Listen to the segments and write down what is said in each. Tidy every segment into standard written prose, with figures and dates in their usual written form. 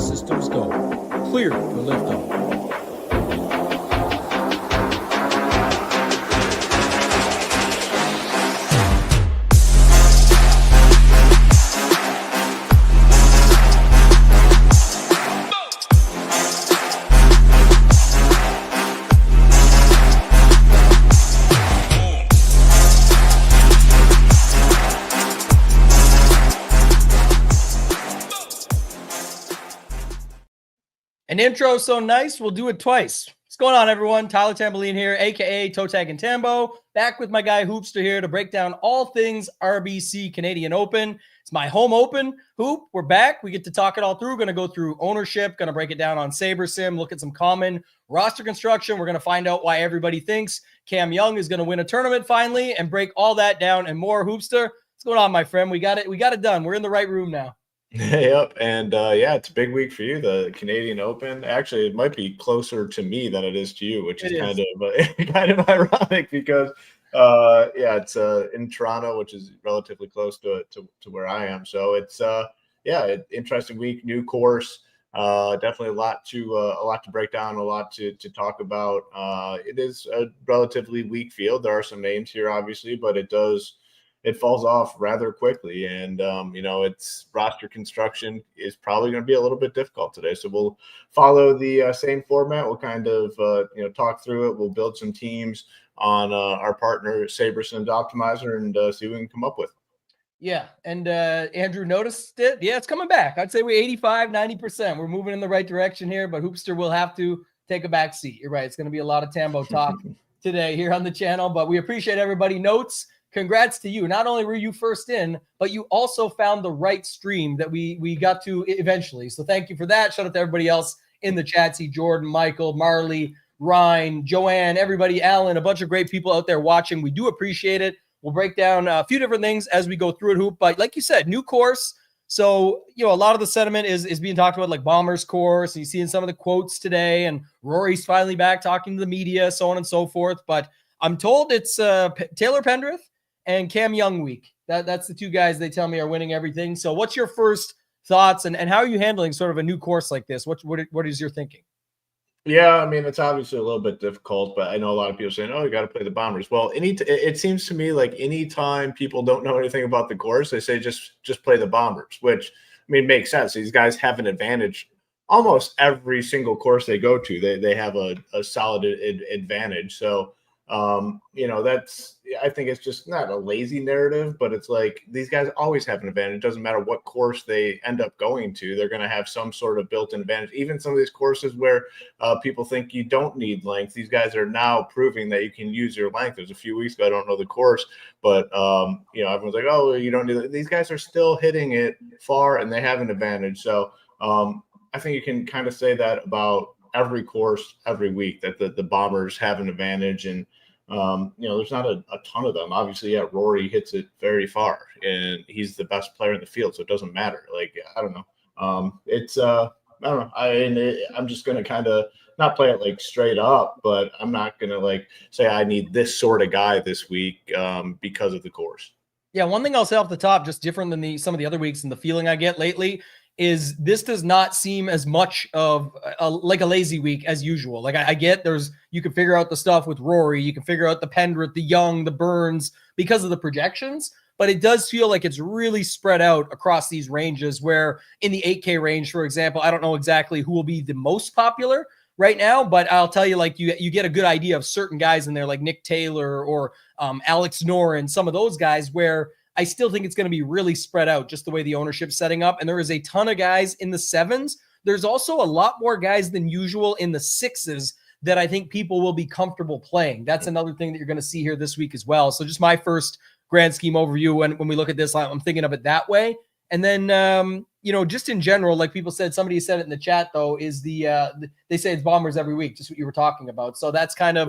systems go. Clear for liftoff. An intro so nice, we'll do it twice. What's going on, everyone? Tyler Tamboline here, a.k.a. ToeTagginTambo, back with my guy Hoopster here to break down all things RBC Canadian Open. It's my home open. Hoop, we're back. We get to talk it all through. We're going to go through ownership, going to break it down on SaberSim, look at some common roster construction. We're going to find out why everybody thinks Cam Young is going to win a tournament finally and break all that down and more. Hoopster, what's going on, my friend? We got it done. We're in the right room now. Yep. And yeah, it's a big week for you, the Canadian Open. Actually, it might be closer to me than it is to you, which is kind of ironic because yeah, it's in Toronto, which is relatively close to where I am. So it's yeah, interesting week, new course. Definitely a lot to break down, a lot to talk about. It is a relatively weak field. There are some names here, obviously, but it falls off rather quickly. And, you know, it's roster construction is probably going to be a little bit difficult today. So we'll follow the same format. We'll kind of, you know, talk through it. We'll build some teams on our partner SaberSim's Optimizer and see what we can come up with. Yeah. And Andrew noticed it. Yeah, it's coming back. I'd say we're 85-90%. We're moving in the right direction here, but Hoopster will have to take a back seat. You're right. It's going to be a lot of Tambo talk today here on the channel, but we appreciate everybody. Notes. Congrats to you. Not only were you first in, but you also found the right stream that we got to eventually. So thank you for that. Shout out to everybody else in the chat. See Jordan, Michael, Marley, Ryan, Joanne, everybody, Alan, a bunch of great people out there watching. We do appreciate it. We'll break down a few different things as we go through it, Hoop. But like you said, new course. So, you know, a lot of the sentiment is being talked about, like Bomber's course. And you see in some of the quotes today, and Rory's finally back talking to the media, so on and so forth. But I'm told it's Taylor Pendrith and Cam Young week. That's the two guys they tell me are winning everything. So what's your first thoughts and how are you handling sort of a new course like this? What is your thinking? Yeah, I mean, it's obviously a little bit difficult, but I know a lot of people saying, oh, you got to play the Bombers. Well, it seems to me like anytime people don't know anything about the course, they say just play the Bombers, which, I mean, makes sense. These guys have an advantage almost every single course they go to. They have a solid advantage. So, you know, I think it's just not a lazy narrative, but it's like these guys always have an advantage. It doesn't matter what course they end up going to, they're going to have some sort of built-in advantage. Even some of these courses where people think you don't need length, these guys are now proving that you can use your length. There's a few weeks ago, I don't know the course, but you know, everyone's like, oh, you don't need it. These guys are still hitting it far and they have an advantage. So I think you can kind of say that about every course every week, that the Bombers have an advantage. And you know, there's not a ton of them. Obviously, yeah, Rory hits it very far, and he's the best player in the field, so it doesn't matter. Like, I don't know. I don't know. I'm just going to kind of not play it like straight up, but I'm not going to like say I need this sort of guy this week because of the course. Yeah, one thing I'll say off the top, just different than some of the other weeks and the feeling I get lately, is this does not seem as much of like a lazy week as usual. Like I get you can figure out the stuff with Rory, you can figure out the Pendrith, the Young, the Burns because of the projections, but it does feel like it's really spread out across these ranges where in the 8K range, for example, I don't know exactly who will be the most popular right now, but I'll tell you, like you get a good idea of certain guys in there like Nick Taylor or Alex Noren, some of those guys where I still think it's going to be really spread out just the way the ownership's setting up. And there is a ton of guys in the 7s. There's also a lot more guys than usual in the 6s that I think people will be comfortable playing. That's another thing that you're going to see here this week as well. So just my first grand scheme overview when we look at this, I'm thinking of it that way. And then, you know, just in general, like people said, somebody said it in the chat though, is they say it's Bombers every week, just what you were talking about. So that's kind of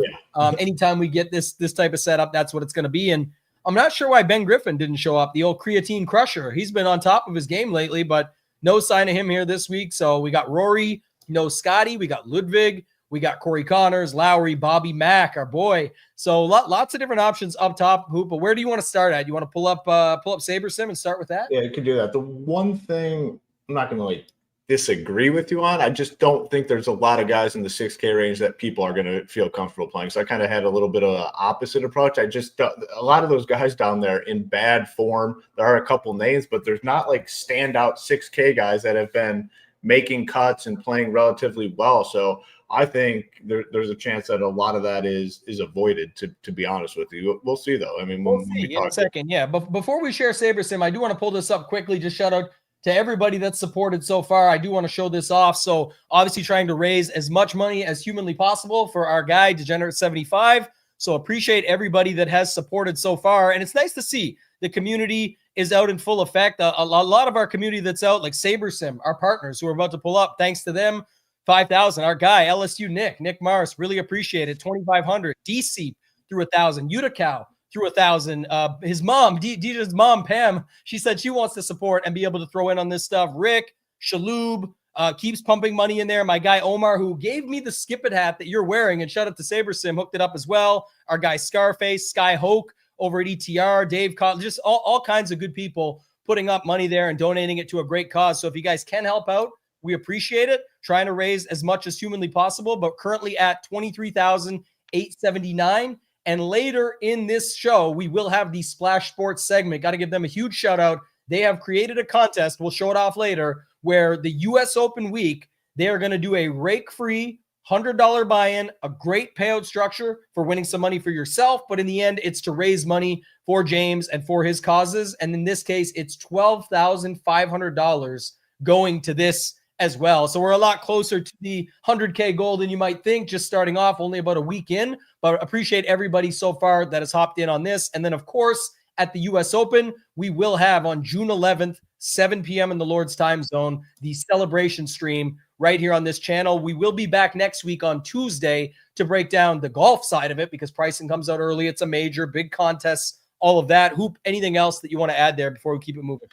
anytime we get this type of setup, that's what it's going to be. And I'm not sure why Ben Griffin didn't show up, the old creatine crusher. He's been on top of his game lately, but no sign of him here this week. So we got Rory, no Scotty, we got Ludwig, we got Corey Connors, Lowry, Bobby Mack, our boy. So lots of different options up top, Hoop. But where do you want to start at? You want to pull up SaberSim and start with that? Yeah, you can do that. The one thing, I'm not going to like disagree with you on. I just don't think there's a lot of guys in the 6K range that people are going to feel comfortable playing. So I kind of had a little bit of an opposite approach. I just a lot of those guys down there in bad form. There are a couple names, but there's not like standout 6K guys that have been making cuts and playing relatively well. So I think there's a chance that a lot of that is avoided, to be honest with you. We'll see, though. I mean, we'll see in a second. Yeah, but before we share SaberSim, I do want to pull this up quickly. Just shout out to everybody that's supported so far. I do want to show this off. So obviously trying to raise as much money as humanly possible for our guy, Degenerate 75. So appreciate everybody that has supported so far. And it's nice to see the community is out in full effect. A lot of our community that's out, like SaberSim, our partners who are about to pull up, thanks to them. 5,000. Our guy, LSU Nick Mars, really appreciate it. 2,500. DC through 1,000. Uticow through 1,000. His mom, DJ's mom, Pam, she said she wants to support and be able to throw in on this stuff. Rick, Shaloob, keeps pumping money in there. My guy Omar, who gave me the SHIPIT hat that you're wearing, and shout out to SaberSim, hooked it up as well. Our guy Scarface, Sky Hoke over at ETR, Dave Cott, just all kinds of good people putting up money there and donating it to a great cause. So if you guys can help out, we appreciate it. Trying to raise as much as humanly possible, but currently at $23,879. And later in this show, we will have the Splash Sports segment. Got to give them a huge shout out. They have created a contest. We'll show it off later, where the US Open week, they are going to do a rake-free $100 buy-in, a great payout structure for winning some money for yourself. But in the end, it's to raise money for James and for his causes. And in this case, it's $12,500 going to this as well. So we're a lot closer to the 100K goal than you might think, just starting off only about a week in, but appreciate everybody so far that has hopped in on this. And then of course, at the US Open, we will have on June 11th, 7 p.m. in the Lord's time zone, the celebration stream right here on this channel. We will be back next week on Tuesday to break down the golf side of it because pricing comes out early. It's a major, big contest, all of that. Hoop, anything else that you want to add there before we keep it moving?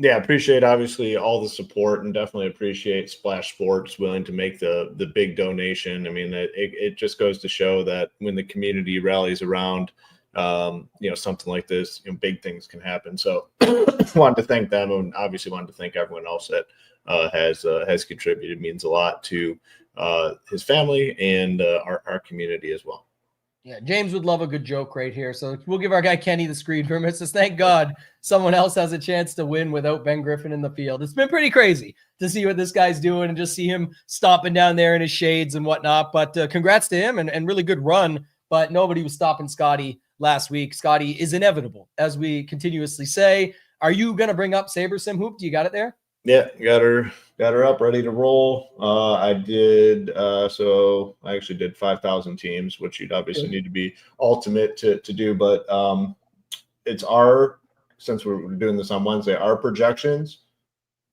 Yeah, appreciate obviously all the support and definitely appreciate Splash Sports willing to make the big donation. I mean, it just goes to show that when the community rallies around, something like this, big things can happen. So wanted to thank them and obviously wanted to thank everyone else that has contributed. It means a lot to his family and our community as well. Yeah, James would love a good joke right here. So we'll give our guy Kenny the screen permit. Says, thank God someone else has a chance to win without Ben Griffin in the field. It's been pretty crazy to see what this guy's doing and just see him stomping down there in his shades and whatnot. But congrats to him and really good run. But nobody was stopping Scotty last week. Scotty is inevitable, as we continuously say. Are you going to bring up SaberSim Hoop? Do you got it there? Yeah, got her up, ready to roll. I did so I actually did 5,000 teams, which you'd obviously need to be ultimate to do, but it's since we're doing this on Wednesday, our projections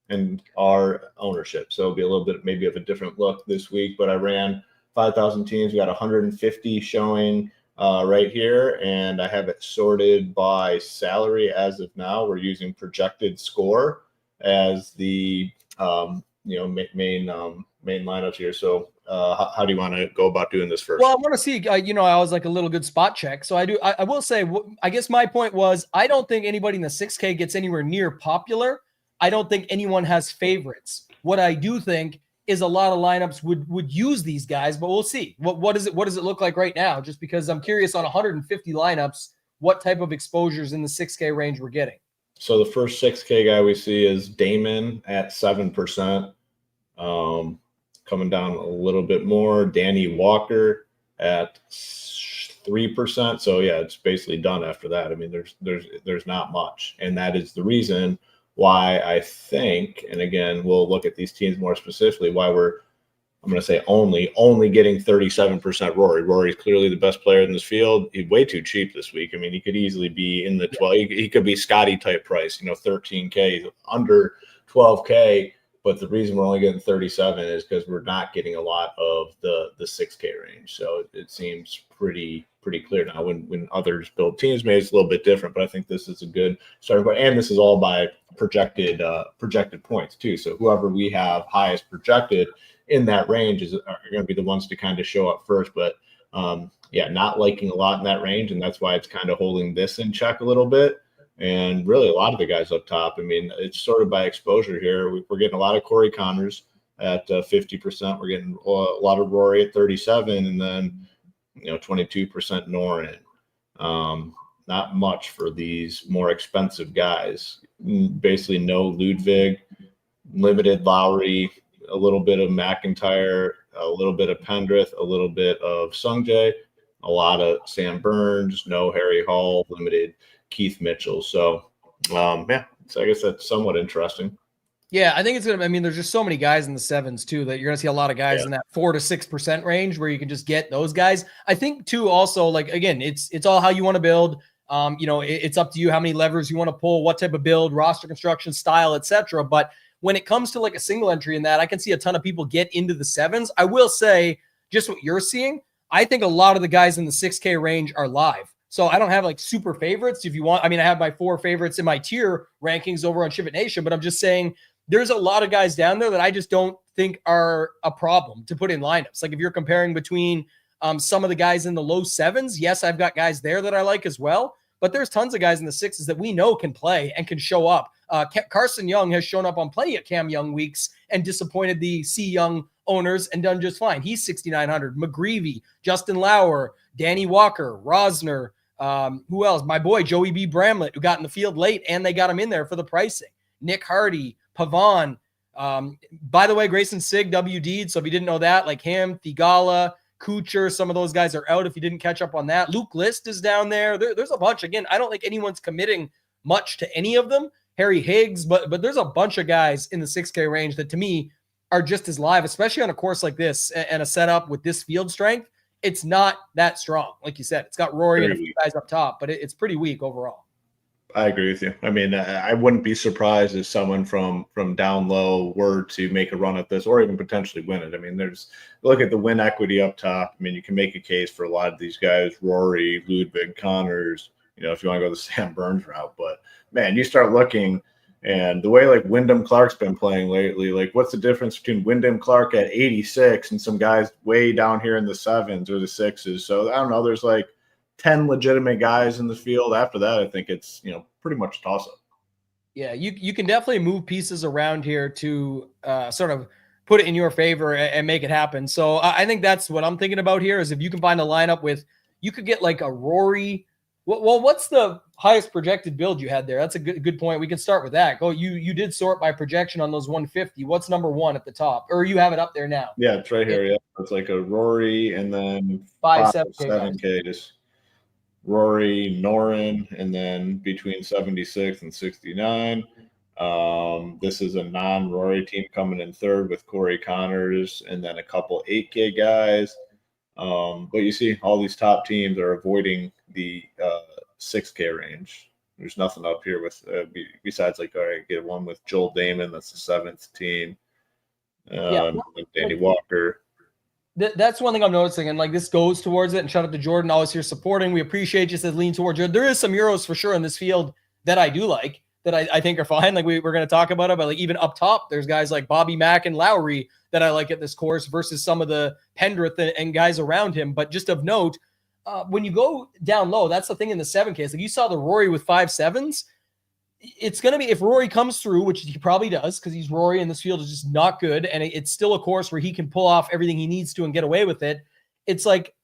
and our ownership. So it'll be a little bit maybe of a different look this week, but I ran 5,000 teams. We got 150 showing right here, and I have it sorted by salary as of now. We're using projected score as the main lineups here. So how do you want to go about doing this first? Well, I want to see, I was like a little good spot check. So I will say, I guess my point was, I don't think anybody in the 6K gets anywhere near popular. I don't think anyone has favorites. What I do think is a lot of lineups would use these guys, but we'll see. What does it look like right now? Just because I'm curious on 150 lineups, what type of exposures in the 6K range we're getting. So the first 6K guy we see is Damon at 7%. Coming down a little bit more, Danny Walker at 3%. So yeah, it's basically done after that. I mean, there's not much, and that is the reason why I think, and again, we'll look at these teams more specifically, why I'm going to say only getting 37% Rory. Rory's clearly the best player in this field. He's way too cheap this week. I mean, he could easily be in the 12. He could be Scotty type price, 13K, under 12K. But the reason we're only getting 37 is because we're not getting a lot of the 6K range. So it seems pretty clear now. When others build teams, maybe it's a little bit different, but I think this is a good starting point. And this is all by projected points too. So whoever we have highest projected in that range are going to be the ones to kind of show up first. But not liking a lot in that range, and that's why it's kind of holding this in check a little bit. and really a lot of the guys up top. I mean, it's sort of by exposure here. We're getting a lot of Corey Connors at 50%. We're getting a lot of Rory at 37, and then 22% Norin. Not much for these more expensive guys. Basically, no Ludwig, limited Lowry, a little bit of McIntyre, a little bit of Pendrith, a little bit of Sungjae, a lot of Sam Burns, no Harry Hall, limited Keith Mitchell. So, so I guess that's somewhat interesting. Yeah, I think it's going to, I mean, there's just so many guys in the sevens too, that you're going to see a lot of guys in that 4 to 6% range where you can just get those guys. I think too, also, like, again, it's all how you want to build. It's up to you how many levers you want to pull, what type of build, roster construction style, etc. But when it comes to like a single entry in that, I can see a ton of people get into the sevens. I will say just what you're seeing. I think a lot of the guys in the 6K range are live. So I don't have like super favorites. If you want, I mean, I have my 4 favorites in my tier rankings over on SHIPIT Nation, but I'm just saying there's a lot of guys down there that I just don't think are a problem to put in lineups. Like if you're comparing between some of the guys in the low sevens, yes, I've got guys there that I like as well, but there's tons of guys in the sixes that we know can play and can show up. Carson Young has shown up on plenty of Cam Young weeks and disappointed the C Young owners and done just fine. He's 6,900. McGreevy, Justin Lauer, Danny Walker, Rosner, who else? My boy, Joey B. Bramlett, who got in the field late and they got him in there for the pricing. Nick Hardy, Pavon. By the way, Grayson Sig, WD'd. So if you didn't know that, like him, Thigala, Kuchar, some of those guys are out if you didn't catch up on that. Luke List is down there. There's a bunch. Again, I don't think anyone's committing much to any of them. Harry Higgs, but there's a bunch of guys in the 6K range that to me are just as live, especially on a course like this and a setup with this field strength. It's not that strong. Like you said, it's got Rory and a few guys up top, but it's pretty weak overall. I agree with you. I mean, I wouldn't be surprised if someone from down low were to make a run at this or even potentially win it. I mean, look at the win equity up top. I mean, you can make a case for a lot of these guys, Rory, Ludwig, Connors, if you want to go the Sam Burns route. But, man, you start looking, and the way, like, Wyndham Clark's been playing lately, like, what's the difference between Wyndham Clark at 86 and some guys way down here in the sevens or the sixes? So, I don't know. There's, like, 10 legitimate guys in the field. After that, I think it's, pretty much a toss-up. Yeah, you can definitely move pieces around here to sort of put it in your favor and make it happen. So I think that's what I'm thinking about here is if you can find a lineup with, you could get like a Rory. Well, what's the highest projected build you had there? That's a good point. We can start with that. Go. You did sort by projection on those 150. What's number 1 at the top? Or you have it up there now? Yeah, it's right here. Yeah, it's like a Rory and then 7K. Just Rory, Norin, and then between 76 and 69. This is a non-Rory team coming in third with Corey Connors and then a couple 8K guys. But you see all these top teams are avoiding the 6K range. There's nothing up here with besides like, all right, get one with Joel Damon. That's the 7th team. Danny Walker. That's one thing I'm noticing, and like this goes towards it. And shout out to Jordan, always here supporting. We appreciate you. Says lean towards you. There is some Euros for sure in this field that I do like, that I think are fine. Like we're going to talk about it, but like even up top, there's guys like Bobby Mack and Lowry that I like at this course versus some of the Pendrith and guys around him. But just of note, when you go down low, that's the thing in the 7Ks. Like you saw the Rory with 5 sevens. It's going to be, if Rory comes through, which he probably does because he's Rory and this field is just not good, and it's still a course where he can pull off everything he needs to and get away with it. It's like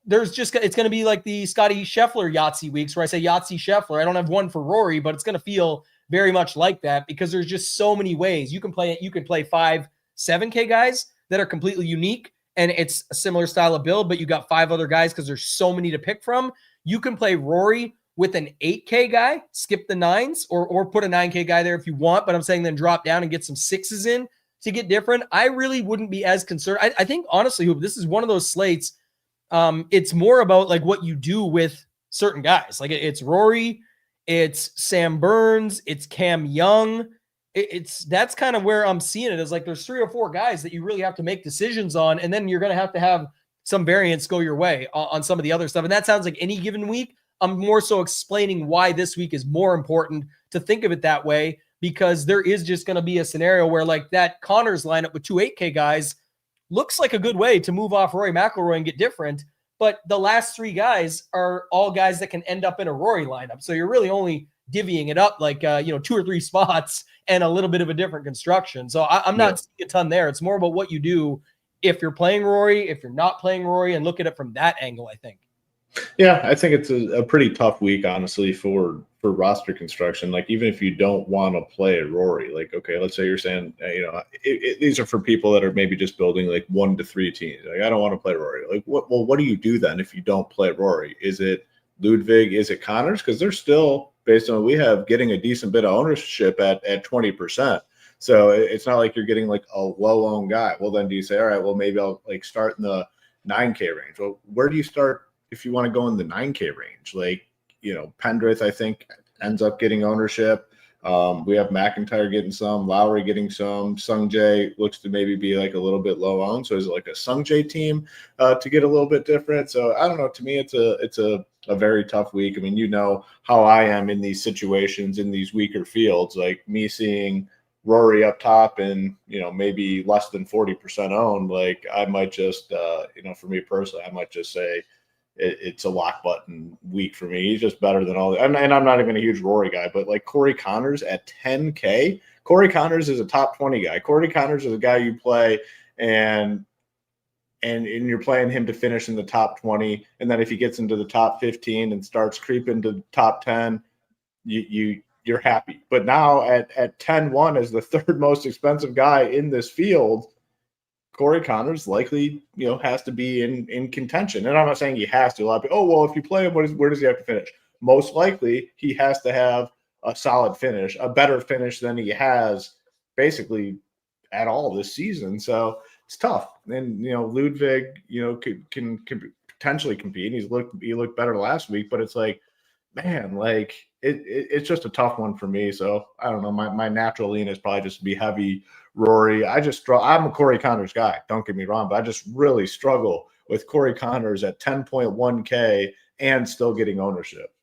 it's going to be like the Scotty Scheffler Yahtzee weeks where I say Yahtzee Scheffler. I don't have one for Rory, but it's going to feel very much like that because there's just so many ways you can play it. You can play 5 7K guys that are completely unique and it's a similar style of build, but you got 5 other guys because there's so many to pick from. You can play Rory with an 8K guy, skip the 9s, or put a 9K guy there if you want, but I'm saying then drop down and get some 6s in to get different. I really wouldn't be as concerned. I think, honestly, Hoop, this is one of those slates. It's more about like what you do with certain guys. Like it's Rory, it's Sam Burns, it's Cam Young. That's kind of where I'm seeing it is like there's 3 or 4 guys that you really have to make decisions on, and then you're going to have some variance go your way on some of the other stuff. And that sounds like any given week. I'm more so explaining why this week is more important to think of it that way, because there is just going to be a scenario where like that Connors lineup with 2 8K guys looks like a good way to move off Rory McIlroy and get different. But the last 3 guys are all guys that can end up in a Rory lineup. So you're really only divvying it up like, 2 or 3 spots and a little bit of a different construction. So I'm not seeing a ton there. It's more about what you do if you're playing Rory, if you're not playing Rory, and look at it from that angle, I think. Yeah, I think it's a pretty tough week, honestly, for roster construction. Like, even if you don't want to play Rory, like, okay, let's say you're saying, these are for people that are maybe just building like 1 to 3 teams. Like, I don't want to play Rory. Like, what do you do then if you don't play Rory? Is it Ludwig? Is it Connors? Because they're still, based on what we have, getting a decent bit of ownership at 20%. So it's not like you're getting like a low-owned guy. Well, then do you say, all right, well, maybe I'll like start in the 9K range? Well, where do you start if you want to go in the 9K range? Like, Pendrith, I think, ends up getting ownership. We have McIntyre getting some, Lowry getting some. Sungjae looks to maybe be like a little bit low owned. So is it like a Sungjae team to get a little bit different? So I don't know. To me, it's a very tough week. I mean, how I am in these situations, in these weaker fields, like me seeing Rory up top and, maybe less than 40% owned. Like, I might just, for me personally, I might just say, it's a lock button week for me. He's just better than all. And I'm not even a huge Rory guy, but like Corey Connors at 10K. Corey Connors is a top 20 guy. Corey Connors is a guy you play and you're playing him to finish in the top 20. And then if he gets into the top 15 and starts creeping to the top 10, you're happy. But now at 10-1 as the third most expensive guy in this field, Corey Connors likely, has to be in contention. And I'm not saying he has to. A lot of people, if you play him, where does he have to finish? Most likely, he has to have a solid finish, a better finish than he has basically at all this season. So it's tough. And, Ludwig, can potentially compete. He looked better last week, but it's like, man, like it's just a tough one for me. So I don't know. My natural lean is probably just to be heavy Rory. I'm a Corey Connors guy. Don't get me wrong, but I just really struggle with Corey Connors at 10.1K and still getting ownership.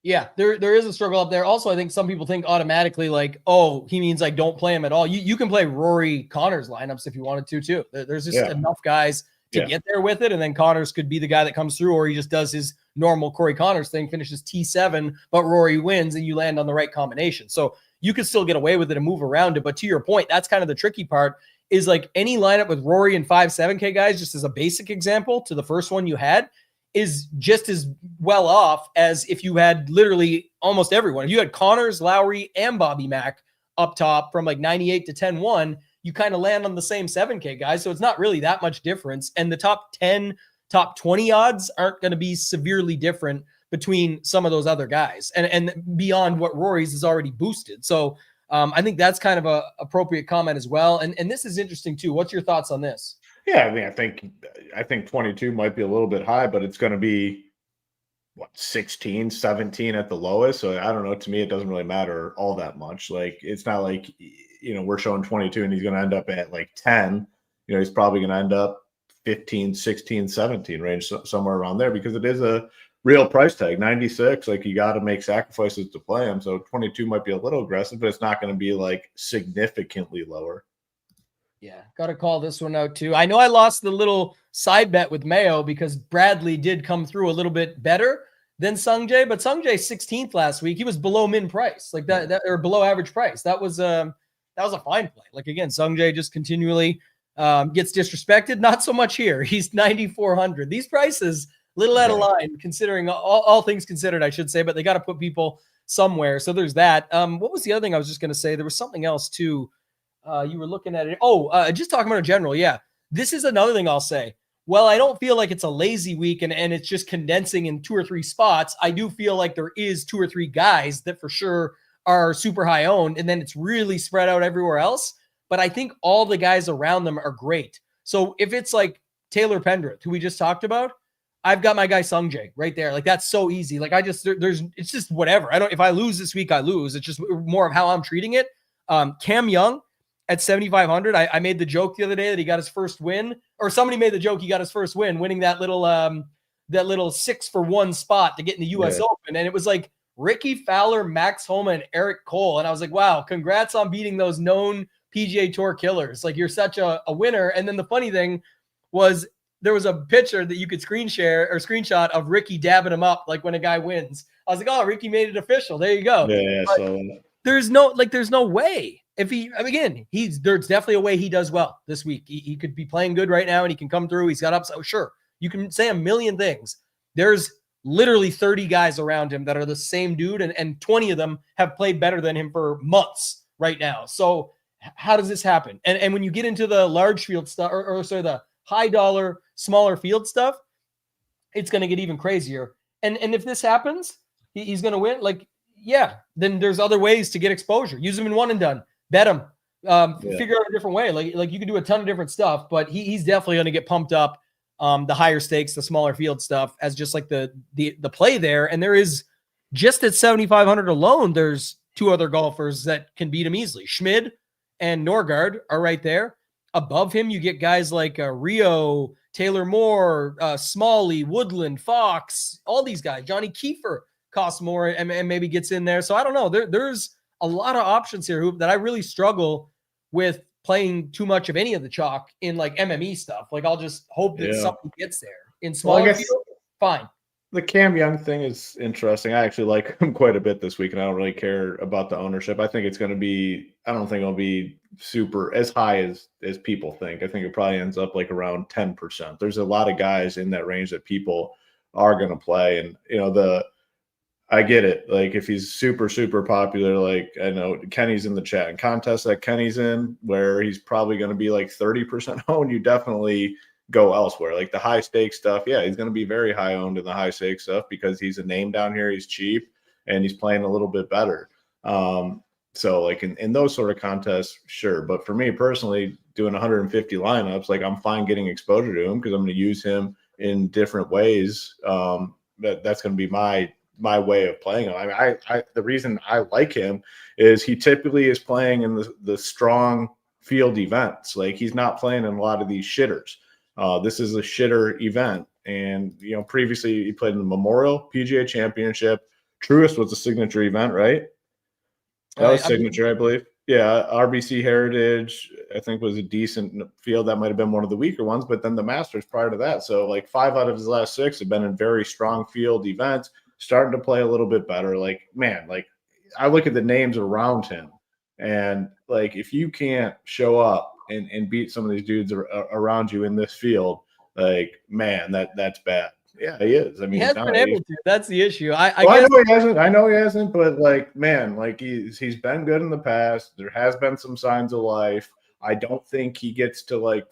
Yeah, there is a struggle up there. Also, I think some people think automatically like, oh, he means like don't play him at all. You can play Rory Connors lineups if you wanted to too. There's just enough guys to get there with it, and then Connors could be the guy that comes through, or he just does his normal Corey Connors thing, finishes T7, but Rory wins, and you land on the right combination. So you could still get away with it and move around it. But to your point, that's kind of the tricky part, is like any lineup with Rory and 5-7K guys, just as a basic example to the first one you had, is just as well off as if you had literally almost everyone. If you had Connors, Lowry, and Bobby Mack up top from like 98 to 10-1, you kind of land on the same 7K guys. So it's not really that much difference. And the top 10, top 20 odds aren't going to be severely different between some of those other guys and beyond what Rory's is already boosted. So I think that's kind of a appropriate comment as well. And this is interesting too. What's your thoughts on this? Yeah, I mean, I think 22 might be a little bit high, but it's going to be 16, 17 at the lowest. So I don't know. To me, it doesn't really matter all that much. Like, it's not like, we're showing 22 and he's going to end up at like 10. He's probably going to end up 15, 16, 17 range, somewhere around there, because it is a real price tag. 96, like, you got to make sacrifices to play him. So 22 might be a little aggressive, but it's not going to be like significantly lower. Yeah, got to call this one out too. I know I lost the little side bet with Mayo because Bradley did come through a little bit better than Sungjae, but Sungjae 16th last week. He was below min price, like that or below average price. That was a fine play. Like, again, Sungjae just continually gets disrespected. Not so much here. He's 9,400. These prices little out of line, considering all things considered, I should say, but they got to put people somewhere. So there's that. What was the other thing I was just going to say? There was something else too. You were looking at it. Just talking about in general. Yeah. This is another thing I'll say. Well, I don't feel like it's a lazy week and it's just condensing in 2 or 3 spots. I do feel like there is 2 or 3 guys that for sure are super high owned, and then it's really spread out everywhere else. But I think all the guys around them are great. So if it's like Taylor Pendrith, who we just talked about, I've got my guy Sungjae right there. Like, that's so easy. Like, it's just whatever. If I lose this week, I lose. It's just more of how I'm treating it. Cam Young at 7,500. I made the joke the other day that he got his first win, or somebody made the joke he got his first win, winning that little 6-for-1 spot to get in the U.S. Open. And it was like Ricky Fowler, Max Homa, and Eric Cole. And I was like, wow, congrats on beating those known PGA Tour killers. Like, you're such a winner. And then the funny thing was, there was a picture that you could screenshot of Ricky dabbing him up like when a guy wins. I was like, oh, Ricky made it official. There you go. Yeah. So there's no way. If again, there's definitely a way he does well this week. He could be playing good right now and he can come through. He's got upside. So sure, you can say a million things. There's literally 30 guys around him that are the same dude, and 20 of them have played better than him for months right now. So how does this happen? And when you get into the large field stuff, or the high dollar, smaller field stuff, it's going to get even crazier. And if this happens, he's going to win. Like, yeah, then there's other ways to get exposure. Use him in one and done. Bet him. Figure out a different way. Like you can do a ton of different stuff, but he's definitely going to get pumped up. The higher stakes, the smaller field stuff as just like the play there. And there is just at 7,500 alone, there's two other golfers that can beat him easily. Schmid and Norgard are right there. Above him, you get guys like Rio, Taylor Moore, Smalley, Woodland, Fox, all these guys. Johnny Kiefer costs more and maybe gets in there. So I don't know. There's a lot of options here that I really struggle with playing too much of any of the chalk in like MME stuff. Like I'll just hope that something gets there. In smaller field, fine. The Cam Young thing is interesting. I actually like him quite a bit this week, and I don't really care about the ownership. I think it's going to be – I don't think it'll be super as high as people think. I think it probably ends up like around 10%. There's a lot of guys in that range that people are going to play. And, you know, I get it. Like if he's super, super popular, like I know Kenny's in the chat and contests that Kenny's in where he's probably going to be like 30% owned, you definitely – go elsewhere. Like the high stakes stuff, yeah, he's going to be very high owned in the high stakes stuff because he's a name down here, he's cheap, and he's playing a little bit better. So like in those sort of contests, sure. But for me personally, doing 150 lineups, like I'm fine getting exposure to him because I'm going to use him in different ways. That's going to be my way of playing him. I mean, the reason I like him is he typically is playing in the strong field events. Like he's not playing in a lot of these shitters. This is a shitter event. And, you know, previously he played in the Memorial, PGA Championship. Truist was a signature event, right? That was signature, I believe. Yeah, RBC Heritage, I think, was a decent field. That might have been one of the weaker ones, but then the Masters prior to that. So, like, 5 out of his last 6 have been in very strong field events, starting to play a little bit better. Like, man, like, I look at the names around him, and, like, if you can't show up and beat some of these dudes around you in this field, like, man, that's bad. Yeah, he is. I mean, he hasn't been able to. That's the issue. I know he hasn't. I know he hasn't, but like, man, like he's been good in the past. There has been some signs of life. I don't think he gets to like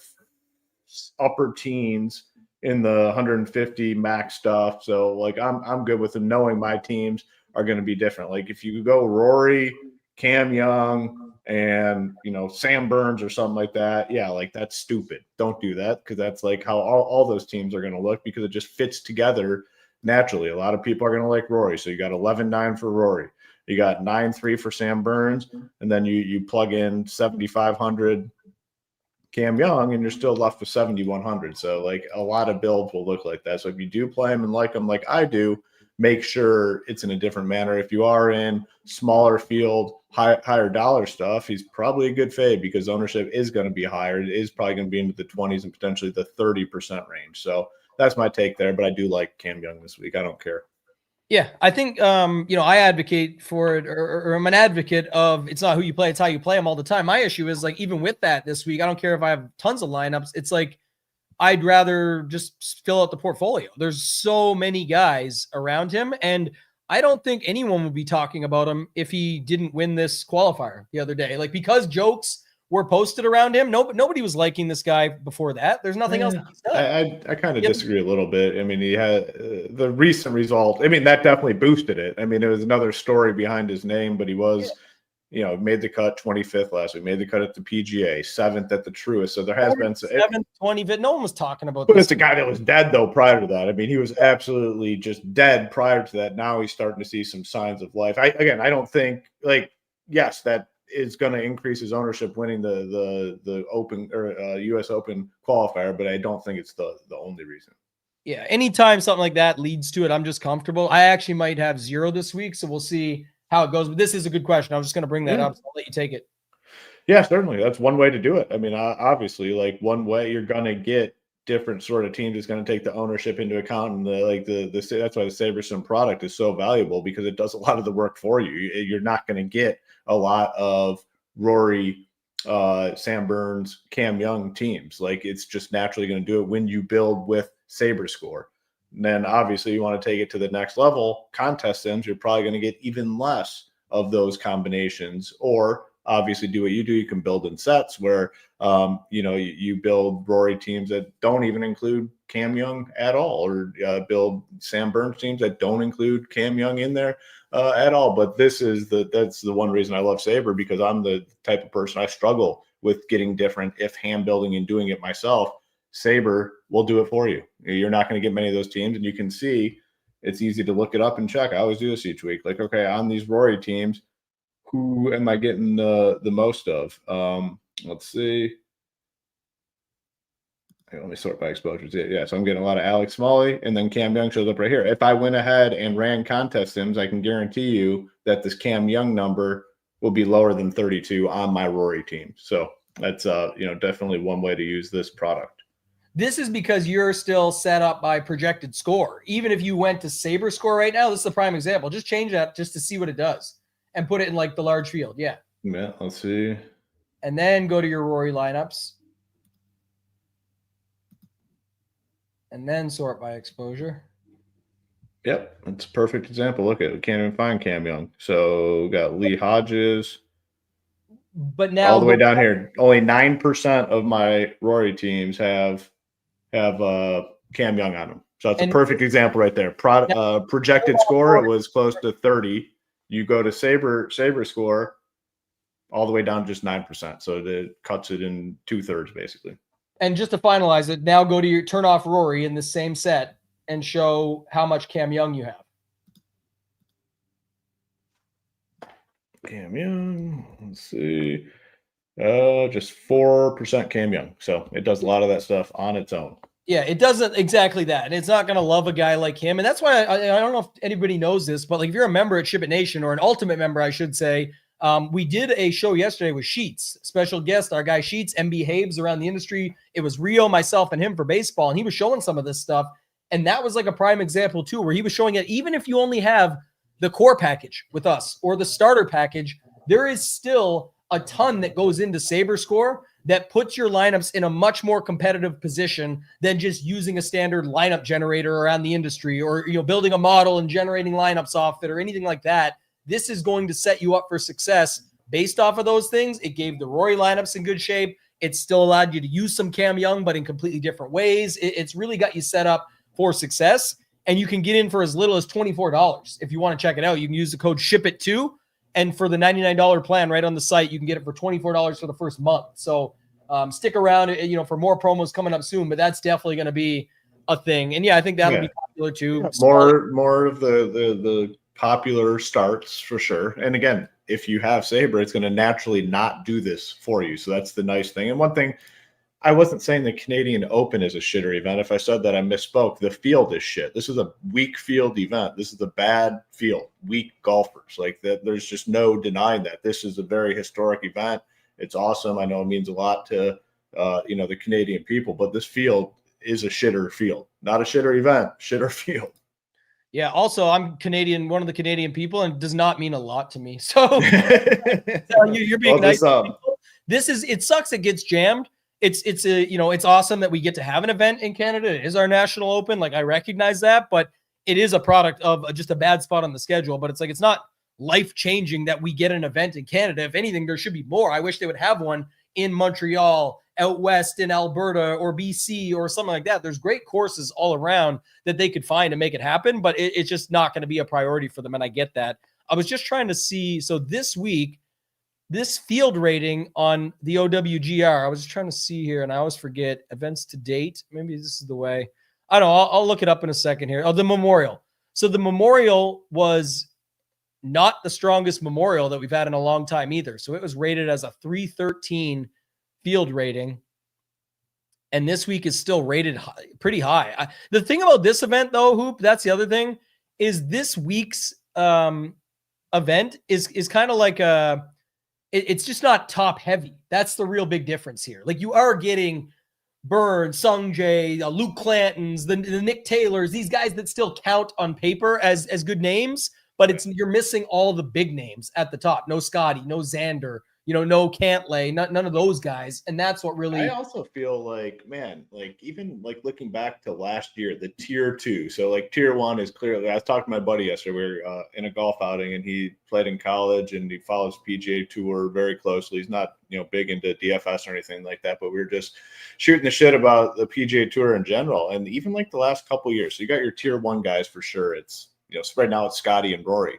upper teens in the 150 max stuff. So like, I'm good with him, knowing my teams are going to be different. Like if you go Rory, Cam Young, and, you know, Sam Burns or something like that, yeah, like that's stupid. Don't do that, because that's like how all those teams are going to look, because it just fits together naturally. A lot of people are going to like Rory. So you got 11-9 for Rory. You got 9-3 for Sam Burns. And then you plug in 7,500 Cam Young, and you're still left with 7,100. So like a lot of builds will look like that. So if you do play him and like him like I do, make sure it's in a different manner. If you are in smaller field, higher dollar stuff, he's probably a good fade because ownership is going to be higher. It is probably going to be into the 20s and potentially the 30% range. So that's my take there. But I do like Cam Young this week. I don't care. Yeah, I think, you know, I advocate for it, or I'm an advocate of it's not who you play, it's how you play them all the time. My issue is like, even with that this week, I don't care if I have tons of lineups. It's like, I'd rather just fill out the portfolio. There's so many guys around him, and I don't think anyone would be talking about him if he didn't win this qualifier the other day. Like, because jokes were posted around him, nobody was liking this guy before that. There's nothing else that he's done. I kind of disagree a little bit. I mean, he had the recent result. I mean, that definitely boosted it. I mean, it was another story behind his name, but he was – you know, made the cut 25th last week, made the cut at the PGA, 7th at the Truist. So there has been 7th, 25th. No one was talking about this. But it's a guy that was dead, though, prior to that. I mean, he was absolutely just dead prior to that. Now he's starting to see some signs of life. I don't think, like, yes, that is going to increase his ownership winning the Open or U.S. Open qualifier, but I don't think it's the only reason. Yeah, anytime something like that leads to it, I'm just comfortable. I actually might have 0 this week, so we'll see how it goes. But this is a good question. I was just going to bring that up, so I'll let you take it. Yeah, certainly. That's one way to do it. I mean, obviously, like one way you're going to get different sort of teams is going to take the ownership into account, and that's why the SaberSim product is so valuable, because it does a lot of the work for you. You're not going to get a lot of Rory, Sam Burns, Cam Young teams. Like, it's just naturally going to do it when you build with SaberScore. And then obviously you want to take it to the next level. Contest sims, you're probably going to get even less of those combinations, or obviously do what you do. You can build in sets where, you build Rory teams that don't even include Cam Young at all, or build Sam Burns teams that don't include Cam Young in there at all. But that's the one reason I love Saber, because I'm the type of person, I struggle with getting different if hand building and doing it myself. Saber will do it for you. You're not going to get many of those teams, and you can see it's easy to look it up and check. I always do this each week. Like, okay, on these Rory teams, who am I getting the most of? Let's see. Let me sort by exposures. Yeah, so I'm getting a lot of Alex Smalley, and then Cam Young shows up right here. If I went ahead and ran contest sims, I can guarantee you that this Cam Young number will be lower than 32 on my Rory team. So that's definitely one way to use this product. This is because you're still set up by projected score. Even if you went to SaberScore right now, this is a prime example. Just change that just to see what it does and put it in like the large field. Yeah, let's see. And then go to your Rory lineups. And then sort by exposure. Yep, that's a perfect example. Look at it. We can't even find Cam Young. So we got Lee Hodges. But now all the way down here, only 9% of my Rory teams have Cam Young on them. So that's a perfect example right there. Projected score, it was close to 30. You go to SaberScore, all the way down to just 9%. So it cuts it in 2/3 basically. And just to finalize it, now go to your turn off Rory in the same set and show how much Cam Young you have. Cam Young, let's see. Just 4% Cam Young. So it does a lot of that stuff on its own. Yeah, it doesn't exactly that. And it's not going to love a guy like him. And that's why I don't know if anybody knows this, but like if you're a member at SHIPIT Nation, or an ultimate member, I should say, we did a show yesterday with Sheets, special guest, our guy Sheets, MB Habes around the industry. It was Rio, myself, and him for baseball. And he was showing some of this stuff. And that was like a prime example too, where he was showing it, even if you only have the core package with us or the starter package, there is still a ton that goes into SaberScore that puts your lineups in a much more competitive position than just using a standard lineup generator around the industry, or building a model and generating lineups off it or anything like that. This is going to set you up for success based off of those things. It gave the Rory lineups in good shape. It still allowed you to use some Cam Young, but in completely different ways. It's really got you set up for success. And you can get in for as little as $24. If you want to check it out, you can use the code SHIPIT2. And for the $99 plan right on the site, you can get it for $24 for the first month. So stick around, for more promos coming up soon. But that's definitely going to be a thing. And yeah, I think that'll be popular too. Yeah, more of the popular starts for sure. And again, if you have Saber, it's going to naturally not do this for you. So that's the nice thing. And one thing, I wasn't saying the Canadian Open is a shitter event. If I said that, I misspoke. The field is shit. This is a weak field event. This is the bad field, weak golfers. Like that, there's just no denying that. This is a very historic event. It's awesome. I know it means a lot to the Canadian people, but this field is a shitter field, not a shitter event, shitter field. Yeah. Also, I'm Canadian, one of the Canadian people, and it does not mean a lot to me. So you're being nice. It sucks. It gets jammed. It's awesome that we get to have an event in Canada. It is our national open. Like, I recognize that, but it is a product of just a bad spot on the schedule. But it's not life-changing that we get an event in Canada. If anything, there should be more. I wish they would have one in Montreal, out west in Alberta or BC or something like that. There's great courses all around that they could find to make it happen, but it's just not going to be a priority for them. And I get that. I was just trying to see. So this week, this field rating on the OWGR, I was just trying to see here, and I always forget events to date. Maybe this is the way. I don't know. I'll look it up in a second here. Oh, the Memorial. So the Memorial was not the strongest Memorial that we've had in a long time either. So it was rated as a 313 field rating. And this week is still rated pretty high. The thing about this event, though, Hoop, that's the other thing, is this week's event is kind of like it's just not top heavy. That's the real big difference here. Like, you are getting Burns, Sungjae, Luke Clantons, the Nick Taylors, these guys that still count on paper as good names, but you're missing all the big names at the top. No Scotty, no Xander, no Cantlay, none of those guys. And that's what really. I also feel like, man, like even like looking back to last year, the tier 2. So like tier 1 is clearly, I was talking to my buddy yesterday. We were in a golf outing and he played in college and he follows PGA Tour very closely. He's not, big into DFS or anything like that, but we were just shooting the shit about the PGA Tour in general. And even like the last couple of years, so you got your tier 1 guys for sure. It's, spread out Scotty and Rory.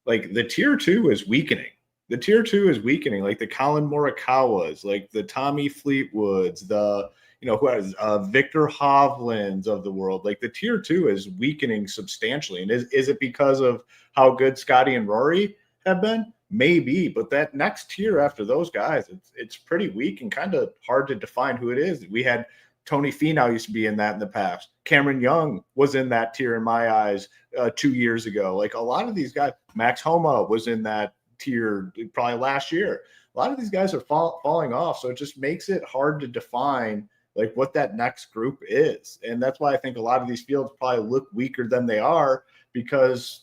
Like the tier 2 is weakening. The tier 2 is weakening, like the Colin Morikawas, like the Tommy Fleetwoods, the who has Victor Hovlands of the world. Like the tier 2 is weakening substantially. And is it because of how good Scotty and Rory have been? Maybe, but that next tier after those guys, it's pretty weak and kind of hard to define who it is. We had Tony Finau used to be in that in the past. Cameron Young was in that tier in my eyes 2 years ago. Like a lot of these guys, Max Homa was in that tier probably last year. A lot of these guys are falling off, so it just makes it hard to define like what that next group is. And that's why I think a lot of these fields probably look weaker than they are, because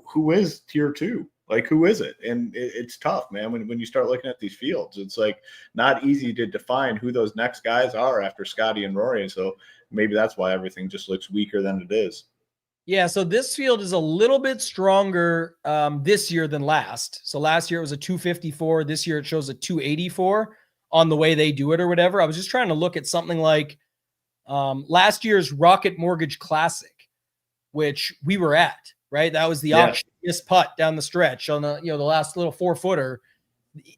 who is tier 2? Like who is it? And it's tough, man, when you start looking at these fields. It's like not easy to define who those next guys are after Scotty and Rory. And so maybe that's why everything just looks weaker than it is. Yeah, so this field is a little bit stronger this year than last. So last year it was a 254. This year it shows a 284 on the way they do it or whatever. I was just trying to look at something like last year's Rocket Mortgage Classic, which we were at, right? That was the auction-iest putt down the stretch on the the last little 4-footer.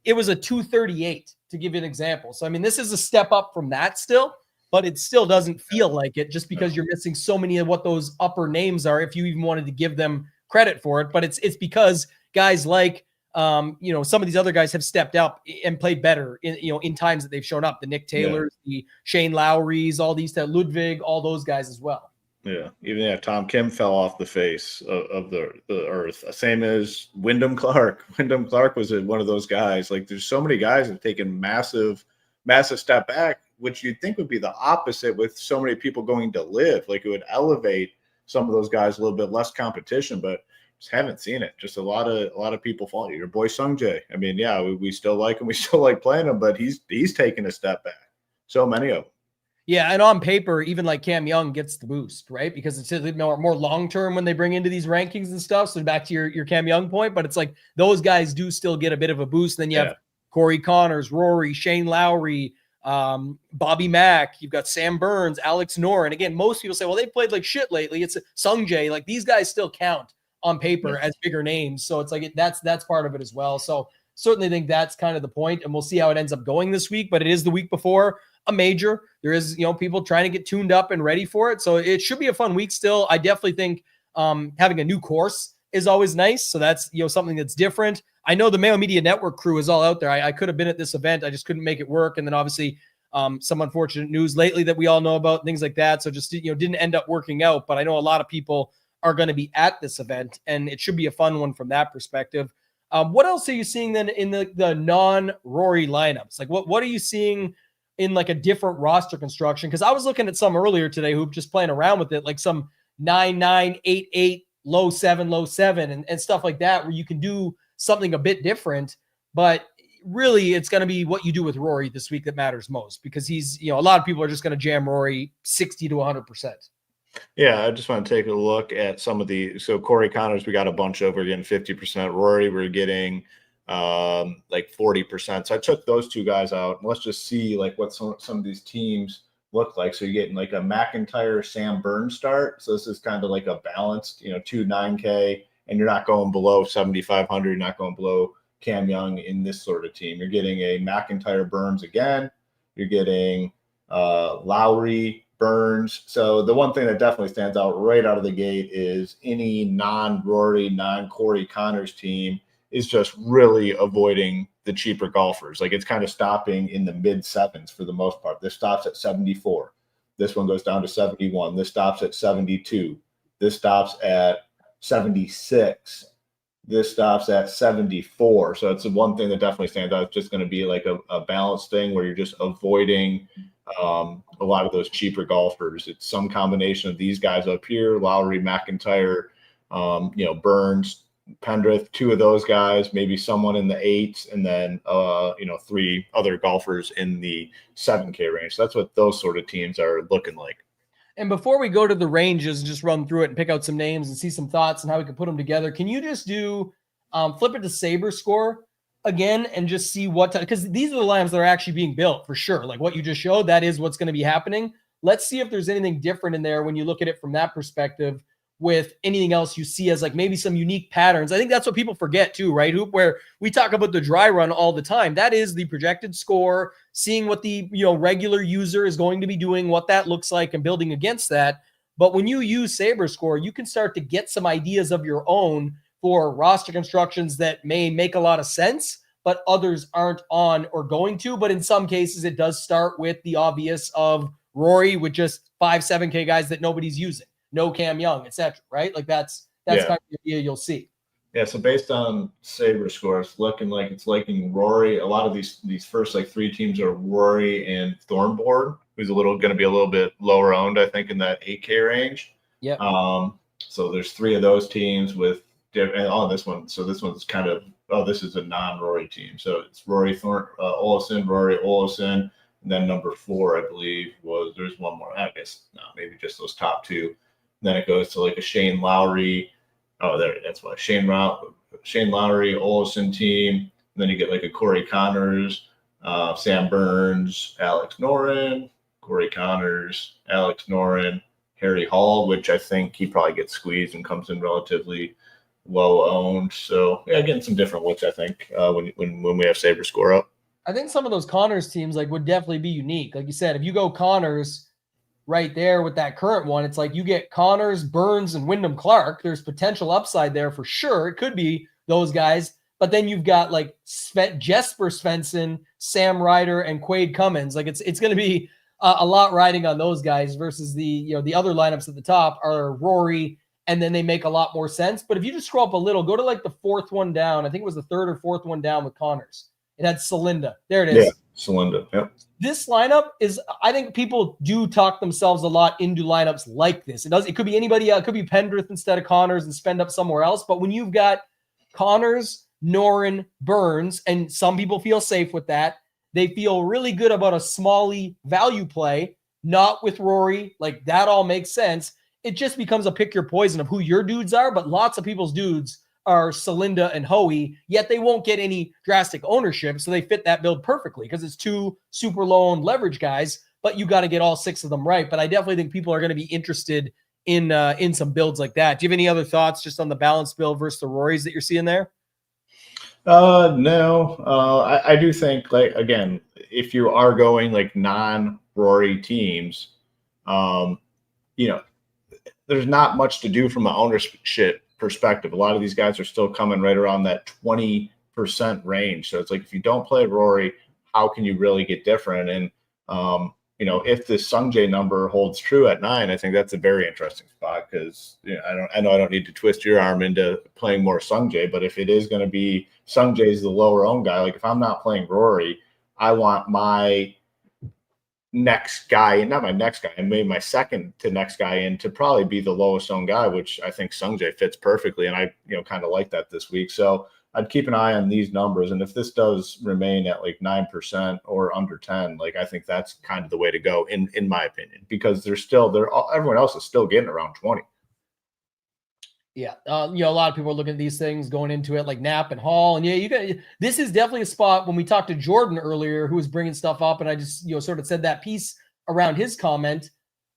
It was a 238 to give you an example. So I mean, this is a step up from that still, but it still doesn't feel like it just because you're missing so many of what those upper names are, if you even wanted to give them credit for it. But it's because guys like, some of these other guys have stepped up and played better in times that they've shown up. The Nick Taylors, the Shane Lowrys, all these, Ludwig, all those guys as well. Yeah. Even Tom Kim fell off the face of the earth. Same as Wyndham Clark. Wyndham Clark was one of those guys. Like there's so many guys that have taken massive step back, which you'd think would be the opposite with so many people going to live. Like it would elevate some of those guys a little bit, less competition, but just haven't seen it. Just a lot of people falling. Your boy Sungjae. I mean, yeah, we still like him. We still like playing him, but he's taken a step back. So many of them. Yeah, and on paper, even like Cam Young gets the boost, right? Because it's more long-term when they bring into these rankings and stuff. So back to your Cam Young point, but it's like those guys do still get a bit of a boost. Then you have Corey Connors, Rory, Shane Lowry, Bobby Mack. You've got Sam Burns, Alex Noor. And again, most people say, well, they played like shit lately. It's Sungjae. Like these guys still count on paper as bigger names. So it's like that's part of it as well. So certainly think that's kind of the point, and we'll see how it ends up going this week. But it is the week before a major. There is, people trying to get tuned up and ready for it. So it should be a fun week still. I definitely think having a new course is always nice. So that's, something that's different. I know the Mayo Media Network crew is all out there. I could have been at this event. I just couldn't make it work. And then obviously some unfortunate news lately that we all know about, things like that. So just, didn't end up working out. But I know a lot of people are going to be at this event, and it should be a fun one from that perspective. What else are you seeing then in the non-Rory lineups? Like what are you seeing in like a different roster construction? Because I was looking at some earlier today who just playing around with it, like some 9-9, 8-8, low 7 and stuff like that, where you can do something a bit different. But really, it's going to be what you do with Rory this week that matters most, because he's, a lot of people are just going to jam Rory 60 to 100%. Yeah, I just want to take a look at some of so Corey Connors, we got a bunch of. We're getting 50%. Rory, we're getting like 40%. So I took those two guys out. Let's just see like what some of these teams look like. So you're getting like a McIntyre, Sam Burns start. So this is kind of like a balanced, 2 9K, and you're not going below 7,500. You're not going below Cam Young in this sort of team. You're getting a McIntyre, Burns again. You're getting Lowry, Burns. So the one thing that definitely stands out right out of the gate is any non-Rory, non-Corey Connors team is just really avoiding the cheaper golfers. Like it's kind of stopping in the mid sevens for the most part. This stops at 74. This one goes down to 71. This stops at 72. This stops at 76. This stops at 74. So it's the one thing that definitely stands out. It's just going to be like a balanced thing where you're just avoiding a lot of those cheaper golfers. It's some combination of these guys up here, Lowry, McIntyre, Burns, Pendrith, two of those guys, maybe someone in the 8s, and then 3 other golfers in the 7K range. So that's what those sort of teams are looking like. And before we go to the ranges, just run through it and pick out some names and see some thoughts and how we can put them together. Can you just do flip it to Sabre score again and just see what, because these are the lineups that are actually being built for sure. Like what you just showed, that is what's going to be happening. Let's see if there's anything different in there when you look at it from that perspective with anything else you see as like maybe some unique patterns. I think that's what people forget too, right? Where we talk about the dry run all the time. That is the projected score, seeing what the regular user is going to be doing, what that looks like, and building against that. But when you use Sabre score, you can start to get some ideas of your own for roster constructions that may make a lot of sense, but others aren't on or going to. But in some cases, it does start with the obvious of Rory with just 5, 7K guys that nobody's using. No Cam Young, etc. Right? Like that's kind of the idea you'll see. Yeah. So based on Sabre score, it's looking like it's liking Rory. A lot of these first 3 teams are Rory and Thornborn, who's going to be a little bit lower owned, I think, in that 8K range. Yeah. So there's 3 of those teams with this one. So this one's kind of this is a non-Rory team. So it's Rory Olesen, Rory Olesen, and then number 4, I believe, there's one more. I guess no, maybe just those top 2. Then it goes to a Shane Lowry. That's why Shane Lowry, Olesen team. And then you get a Corey Connors, Sam Burns, Alex Noren, Corey Connors, Alex Noren, Harry Hall, which I think he probably gets squeezed and comes in relatively low owned. So yeah, getting some different looks, I think, when we have Sabre score up. I think some of those Connors teams would definitely be unique. Like you said, if you go Connors right there with that current one, it's you get Connors, Burns, and Wyndham Clark. There's potential upside there for sure. It could be those guys, but then you've got Jesper Svensson, Sam Ryder, and Quade Cummins. It's going to be a lot riding on those guys versus the other lineups at the top are Rory, and then they make a lot more sense. But if you just scroll up a little, go to the 4th one down. I think it was the 3rd or 4th one down with Connors. It had Celinda. There it is. Yeah, Celinda. Yep. This lineup is, I think people do talk themselves a lot into lineups like this. It could be anybody. It could be Pendrith instead of Connors and spend up somewhere else. But when you've got Connors, Noren, Burns, and some people feel safe with that, they feel really good about a smally value play, not with Rory. That all makes sense. It just becomes a pick your poison of who your dudes are. But lots of people's dudes are Celinda and Hoey, yet they won't get any drastic ownership. So they fit that build perfectly because it's 2 super low owned leverage guys, but you got to get all 6 of them right. But I definitely think people are going to be interested in some builds like that. Do you have any other thoughts just on the balanced build versus the Rorys that you're seeing there? No. I do think again, if you are going non-Rory teams, there's not much to do from an ownership perspective. A lot of these guys are still coming right around that 20% range. So it's if you don't play Rory, how can you really get different? And if the Sungjae number holds true at 9, I think that's a very interesting spot because I know I don't need to twist your arm into playing more Sungjae, but if it is going to be Sungjae's the lower owned guy, if I'm not playing Rory, I want my next guy, not my next guy, and maybe my second to next guy in to probably be the lowest owned guy, which I think Sungjae fits perfectly. And I, kind of like that this week. So I'd keep an eye on these numbers. And if this does remain at 9% or under 10, I think that's kind of the way to go in my opinion, because everyone else is still getting around 20. Yeah. A lot of people are looking at these things going into it like Knapp and Hall. And this is definitely a spot when we talked to Jordan earlier, who was bringing stuff up. And I just, sort of said that piece around his comment.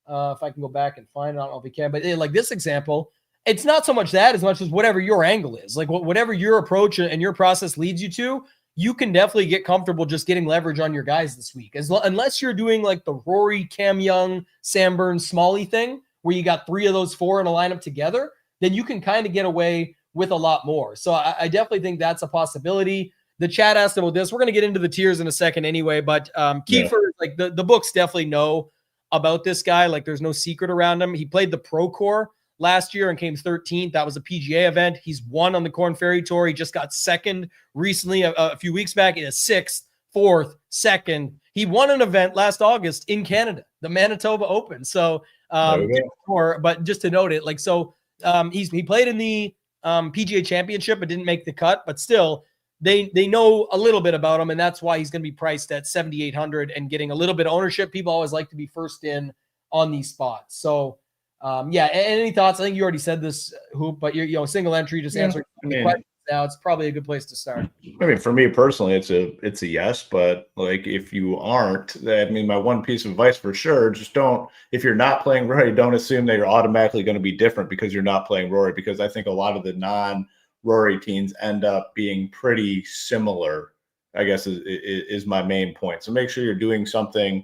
If I can go back and find it, I don't know if we can, but this example, it's not so much that as much as whatever your angle is, whatever your approach and your process leads you to, you can definitely get comfortable just getting leverage on your guys this week. Unless you're doing the Rory, Cam Young, Sam Burns, Smalley thing, where you got 3 of those 4 in a lineup together, then you can kind of get away with a lot more. So I definitely think that's a possibility. The chat asked about this. We're going to get into the tiers in a second anyway, but Kiefer, the books definitely know about this guy. There's no secret around him. He played the Pro Core last year and came 13th. That was a PGA event. He's won on the Corn Ferry Tour. He just got second recently a few weeks back in a 6th, 4th, 2nd. He won an event last August in Canada, the Manitoba Open. So, but just to note it, like, so he played in the PGA Championship, but didn't make the cut. But still, they know a little bit about him, and that's why he's going to be priced at 7,800 and getting a little bit of ownership. People always like to be first in on these spots. So, yeah. Any thoughts? I think you already said this, Hoop, but you're single entry, just answering the questions now. It's probably a good place to start. I mean, for me personally, it's a yes, but like if you aren't, I mean, my one piece of advice for sure, just don't, if you're not playing Rory, don't assume that you're automatically going to be different because you're not playing Rory, because I think a lot of the non-Rory teams end up being pretty similar, I guess is my main point. So make sure you're doing something,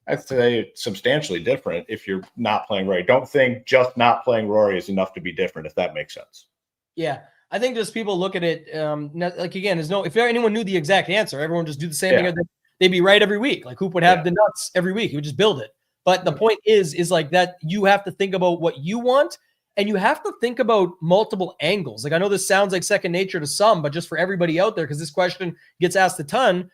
I'd say, substantially different if you're not playing Rory. Don't think just not playing Rory is enough to be different, if that makes sense. Yeah. I think just people look at it, like, again, there's no, if anyone knew the exact answer, everyone just do the same thing. They'd be right every week. Like, Hoop would have the nuts every week. He would just build it. But the point is like that you have to think about what you want, and you have to think about multiple angles. Like, I know this sounds like second nature to some, but just for everybody out there, because this question gets asked a ton,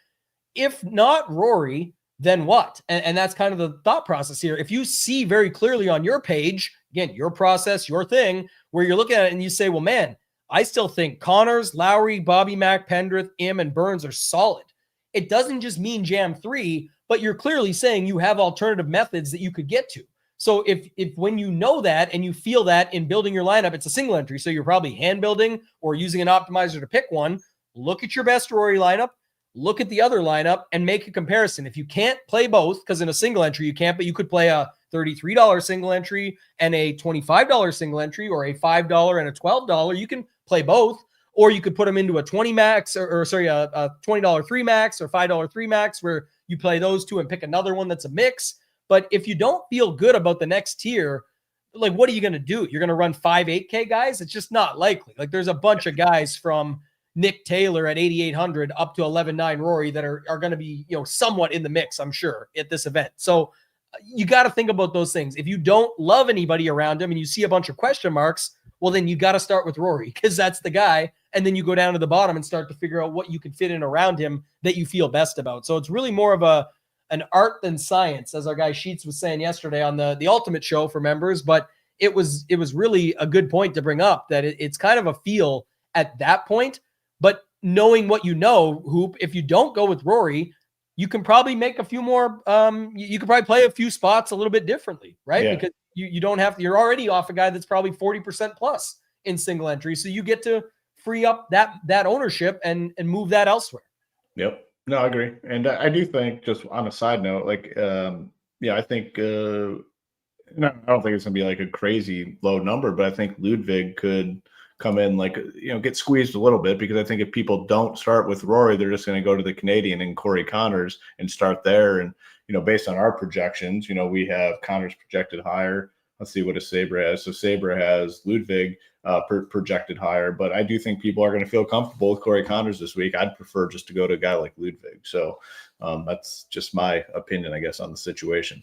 if not Rory, then what? And that's kind of the thought process here. If you see very clearly on your page, again, your process, your thing, where you're looking at it and you say, well, man, I still think Connors, Lowry, Bobby Mack, Pendrith, Im, and Burns are solid. It doesn't just mean jam 3, but you're clearly saying you have alternative methods that you could get to. So if when you know that and you feel that in building your lineup, it's a single entry, so you're probably hand building or using an optimizer to pick one, look at your best Rory lineup, look at the other lineup, and make a comparison. If you can't play both, because in a single entry you can't, but you could play a $33 single entry and a $25 single entry, or a $5 and a $12. You can play both, or you could put them into a 20 max or a $20 3 max or $5 3 max, where you play those two and pick another one that's a mix. But if you don't feel good about the next tier, like, what are you going to do? You're going to run 5 8K guys? It's just not likely. Like, there's a bunch of guys from Nick Taylor at 8,800 up to 11.9 Rory that are going to be, somewhat in the mix, I'm sure, at this event. So you got to think about those things. If you don't love anybody around him and you see a bunch of question marks, well, then you got to start with Rory, because that's the guy. And then you go down to the bottom and start to figure out what you can fit in around him that you feel best about. So it's really more of an art than science, as our guy Sheets was saying yesterday on the Ultimate Show for members. But it was really a good point to bring up, that it's kind of a feel at that point. But knowing what you know, Hoop, if you don't go with Rory, you can probably make a few more. You could probably play a few spots a little bit differently, right? Yeah. Because you don't have to. You're already off a guy that's probably 40% plus in single entry, so you get to free up that ownership and move that elsewhere. Yep. No, I agree, and I do think, just on a side note, like, I think. No, I don't think it's gonna be like a crazy low number, but I think Ludwig could come in, like, get squeezed a little bit, because I think if people don't start with Rory, they're just going to go to the Canadian and Corey Connors and start there. And, based on our projections, we have Connors projected higher. Let's see what a Sabre has. So Sabre has Ludwig projected higher, but I do think people are going to feel comfortable with Corey Connors this week. I'd prefer just to go to a guy like Ludwig. So that's just my opinion, I guess, on the situation.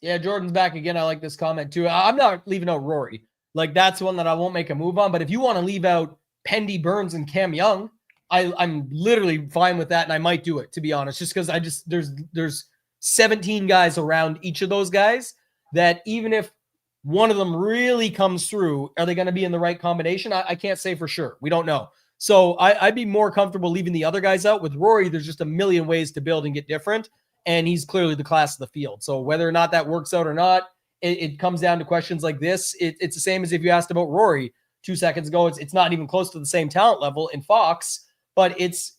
Yeah, Jordan's back again. I like this comment too. I'm not leaving out Rory. Like, that's one that I won't make a move on. But if you want to leave out Pendy, Burns, and Cam Young, I'm literally fine with that, and I might do it, to be honest, just because there's 17 guys around each of those guys that even if one of them really comes through, are they going to be in the right combination? I can't say for sure. We don't know. So I'd be more comfortable leaving the other guys out. With Rory, there's just a million ways to build and get different, and he's clearly the class of the field. So whether or not that works out or not, it comes down to questions like this. It's the same as if you asked about Rory 2 seconds ago. It's not even close to the same talent level in Fox, but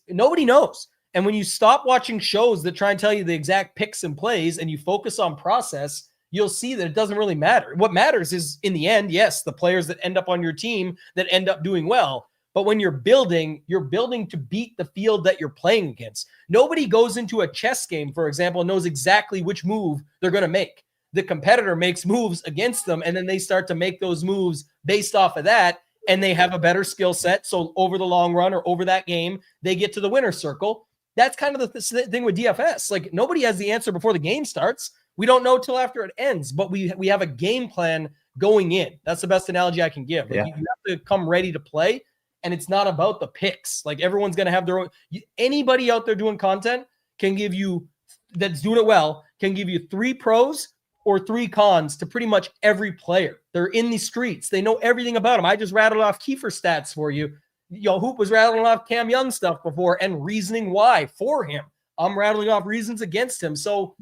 nobody knows. And when you stop watching shows that try and tell you the exact picks and plays, and you focus on process, you'll see that it doesn't really matter. What matters is, in the end, yes, the players that end up on your team that end up doing well. But when you're building to beat the field that you're playing against. Nobody goes into a chess game, for example, and knows exactly which move they're going to make. The competitor makes moves against them, and then they start to make those moves based off of that, and they have a better skill set. So over the long run, or over that game, they get to the winner's circle. That's kind of the thing with DFS. Like, nobody has the answer before the game starts. We don't know till after it ends, but we have a game plan going in. That's the best analogy I can give. Like, you have to come ready to play, and it's not about the picks. Like, everyone's going to have their own. Anybody out there doing content can give you, that's doing it well, can give you 3 pros or 3 cons to pretty much every player. They're in the streets. They know everything about them. I just rattled off Kiefer stats for you. Hoop was rattling off Cam Young stuff before and reasoning why for him. I'm rattling off reasons against him. So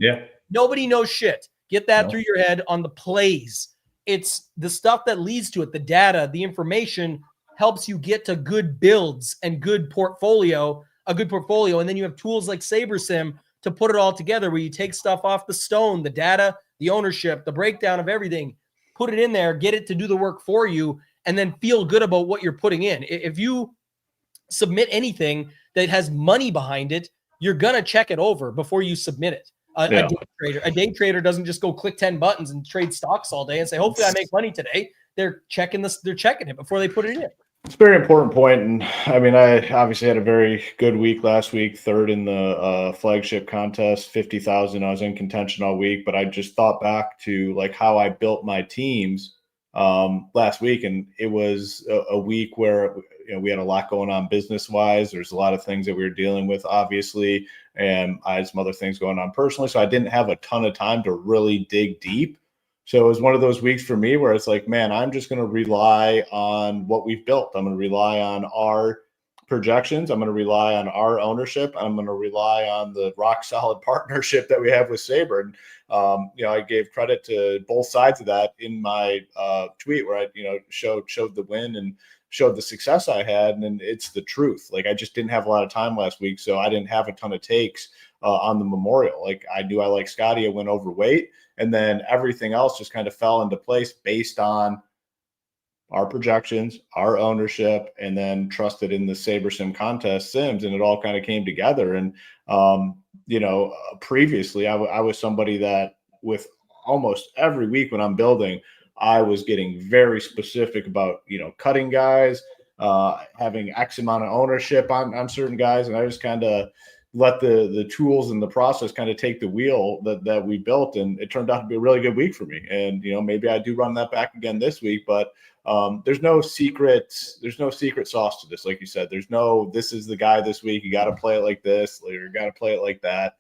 nobody knows shit. Get that through your head on the plays. It's the stuff that leads to it. The data, the information helps you get to good builds and a good portfolio. And then you have tools like SaberSim to put it all together, where you take stuff off the stone, the data, the ownership, the breakdown of everything, put it in there, get it to do the work for you, and then feel good about what you're putting in. If you submit anything that has money behind it, you're going to check it over before you submit it. A day trader doesn't just go click 10 buttons and trade stocks all day and say, hopefully I make money today. They're checking it before they put it in. It's a very important point. And I mean, I obviously had a very good week last week, 3rd in the flagship contest, 50,000. I was in contention all week, but I just thought back to like how I built my teams last week. And it was a week where, we had a lot going on business wise. There's a lot of things that we were dealing with, obviously. And I had some other things going on personally. So I didn't have a ton of time to really dig deep. So it was one of those weeks for me where it's like, man, I'm just going to rely on what we've built. I'm going to rely on our projections. I'm going to rely on our ownership. I'm going to rely on the rock solid partnership that we have with Saber. And, I gave credit to both sides of that in my tweet where I, showed the win and showed the success I had. And it's the truth. Like, I just didn't have a lot of time last week, so I didn't have a ton of takes on the Memorial. Like, I knew I like Scotty. I went overweight. And then everything else just kind of fell into place based on our projections, our ownership, and then trusted in the SaberSim contest sims. And it all kind of came together. And, previously I was somebody that with almost every week when I'm building, I was getting very specific about, cutting guys, having X amount of ownership on certain guys. And I just kind of let the tools and the process kind of take the wheel that we built. And it turned out to be a really good week for me. And, maybe I do run that back again this week, but there's no secret sauce to this. Like you said, this is the guy this week. You got to play it like this, or you got to play it like that.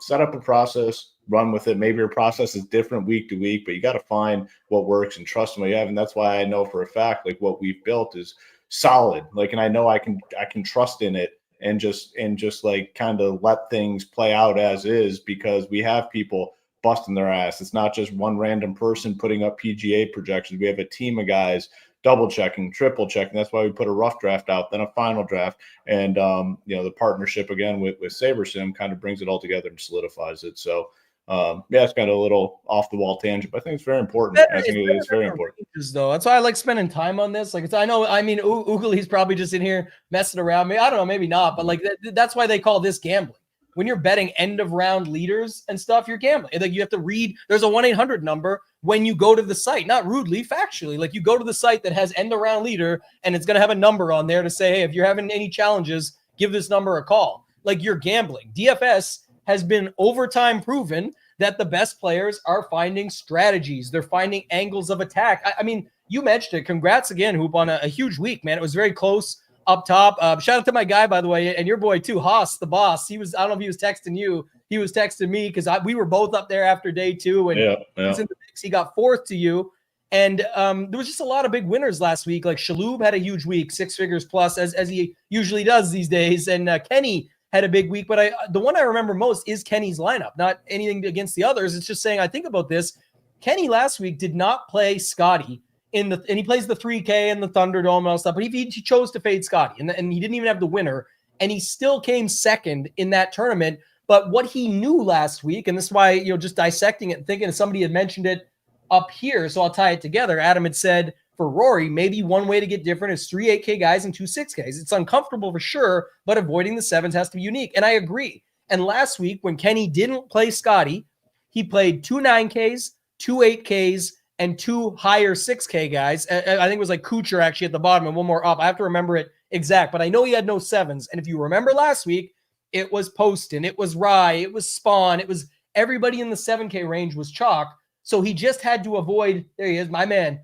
Set up a process, run with it. Maybe your process is different week to week, but you got to find what works and trust in what you have. And that's why I know for a fact, like, what we've built is solid. Like, and I know I can trust in it. And just like kind of let things play out as is, because we have people busting their ass. It's not just one random person putting up PGA projections. We have a team of guys double checking, triple checking. That's why we put a rough draft out, then a final draft. And, the partnership again with SaberSim kind of brings it all together and solidifies it. So, it's kind of a little off the wall tangent, but I think it's very important. I think it is very important. Though. That's why I like spending time on this. Like, Ugli's probably just in here messing around. I don't know, maybe not, but like that's why they call this gambling. When you're betting end of round leaders and stuff, you're gambling. Like, you have to read. There's a 1-800 number when you go to the site, not rudely, factually. Like, you go to the site that has end of round leader, and it's going to have a number on there to say, hey, if you're having any challenges, give this number a call. Like, you're gambling. DFS has been over time proven that the best players are finding strategies. They're finding angles of attack. I mean, you mentioned it. Congrats again, Hoop, on a huge week, man. It was very close up top. Shout out to my guy, by the way, and your boy too, Haas, the boss. I don't know if he was texting you. He was texting me because we were both up there after day 2. And he was in the mix. He got 4th to you. And there was just a lot of big winners last week. Like, Shaloub had a huge week, 6 figures plus, as he usually does these days. And Kenny had a big week, but the one I remember most is Kenny's lineup. Not anything against the others. It's just saying, I think about this. Kenny last week did not play Scotty and he plays the 3K and the Thunderdome and all stuff, but he chose to fade Scotty, and he didn't even have the winner, and he still came second in that tournament. But what he knew last week, and this is why, just dissecting it and thinking, somebody had mentioned it up here, so I'll tie it together. Adam had said for Rory, maybe one way to get different is 3 8K guys and 2 6Ks. It's uncomfortable for sure, but avoiding the 7s has to be unique. And I agree. And last week, when Kenny didn't play Scotty, he played 2 9Ks, 2 8Ks, and 2 higher 6K guys. I think it was like Kuchar actually at the bottom and one more up. I have to remember it exact, but I know he had no 7s. And if you remember last week, it was Poston, it was Rye, it was Spawn, it was everybody in the 7K range was chalk. So he just had to avoid, there he is, my man.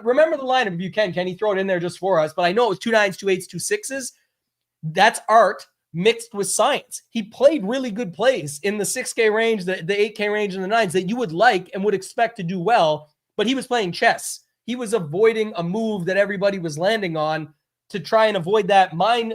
Remember the lineup if you can. Can he throw it in there just for us? But I know it was 2 9s, 2 8s, 2 6s. That's art mixed with science. He played really good plays in the 6K range, the 8K range, and the 9s that you would like and would expect to do well, but he was playing chess. He was avoiding a move that everybody was landing on to try and avoid that mine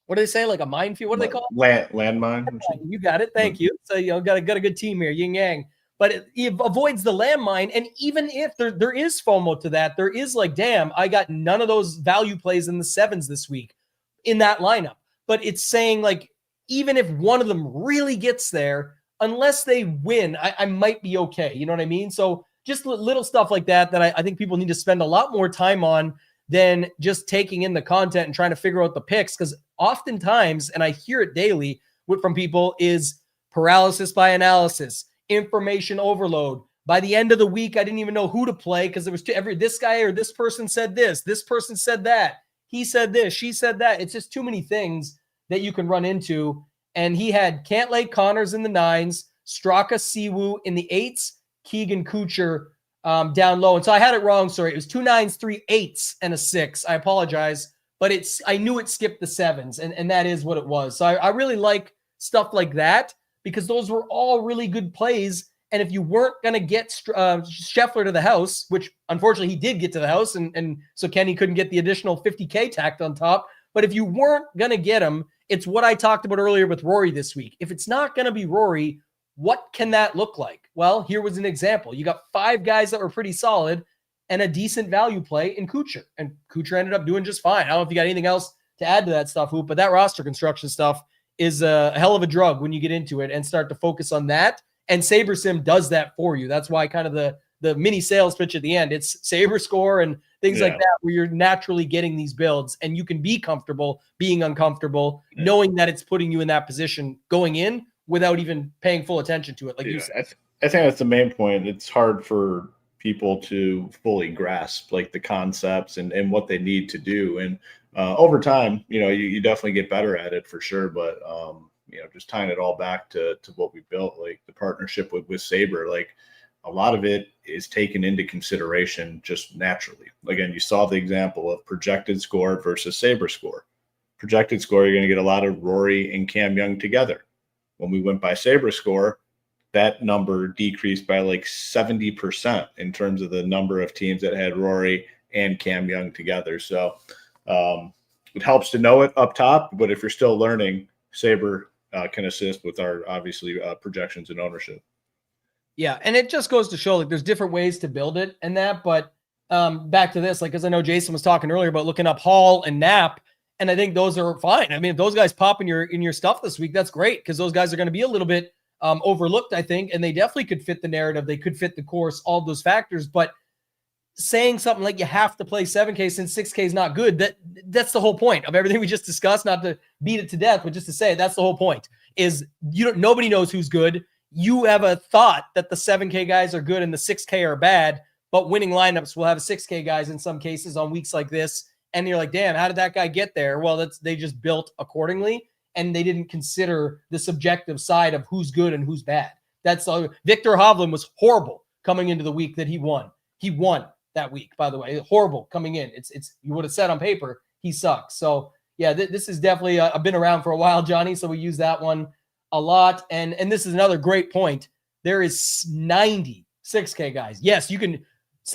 what do they say? Like a minefield? What do they call it? Landmine. You got it. Thank you. So, got a good team here, yin yang. But it avoids the landmine. And even if there is FOMO to that, there is like, damn, I got none of those value plays in the 7s this week in that lineup. But it's saying like, even if one of them really gets there, unless they win, I might be okay. You know what I mean? So just little stuff like that I think people need to spend a lot more time on than just taking in the content and trying to figure out the picks. Because oftentimes, and I hear it daily from people, is paralysis by analysis, information overload. By the end of the week, I didn't even know who to play because it was this guy or this person said this person said that, he said this, she said that. It's just too many things that you can run into. And he had Cantlay Connors in the 9s, Straka Siwoo in the 8s, Keegan Kuchar down low. And so I had it wrong. Sorry. It was 2 9s, 3 8s, and a 6. I apologize, but I knew it skipped the 7s, and that is what it was. So I really like stuff like that because those were all really good plays. And if you weren't going to get Scheffler to the house, which unfortunately he did get to the house, and so Kenny couldn't get the additional 50K tacked on top. But if you weren't going to get him, it's what I talked about earlier with Rory this week. If it's not going to be Rory, what can that look like? Well, here was an example. You got 5 guys that were pretty solid and a decent value play in Kuchar. And Kuchar ended up doing just fine. I don't know if you got anything else to add to that stuff, Hoop, but that roster construction stuff is a hell of a drug when you get into it and start to focus on that. And SaberSim does that for you. That's why kind of the mini sales pitch at the end, it's Saber Score and things like that, where you're naturally getting these builds and you can be comfortable being uncomfortable, knowing that it's putting you in that position going in without even paying full attention to it. Like you said. I think that's the main point. It's hard for people to fully grasp like the concepts and what they need to do. And over time, you definitely get better at it for sure. But, just tying it all back to what we built, like the partnership with Saber, like a lot of it is taken into consideration just naturally. Again, you saw the example of projected score versus Saber score. Projected score, you're going to get a lot of Rory and Cam Young together. When we went by Saber score, that number decreased by like 70% in terms of the number of teams that had Rory and Cam Young together. So it helps to know it up top, but if you're still learning, Saber can assist with our obviously projections and ownership. Yeah, and it just goes to show like there's different ways to build it and that. But back to this, like, because I know Jason was talking earlier about looking up Hall and Knapp, and I think those are fine. I mean, if those guys pop in your stuff this week, that's great because those guys are going to be a little bit overlooked, I think, and they definitely could fit the narrative. They could fit the course, all those factors. But saying something like you have to play 7K since 6K is not good, that's the whole point of everything we just discussed. Not to beat it to death, but just to say that's the whole point. Is nobody knows who's good. You have a thought that the 7K guys are good and the 6K are bad, but winning lineups will have 6K guys in some cases on weeks like this. And you're like, damn, how did that guy get there? Well, they just built accordingly, and they didn't consider the subjective side of who's good and who's bad. That's Victor Hovland was horrible coming into the week that he won. He won that week, by the way. Horrible coming in. It's you would have said on paper he sucks. So yeah, this is definitely I've been around for a while, Johnny. So we use that one a lot. And this is another great point. There is 90 6K guys. Yes, you can.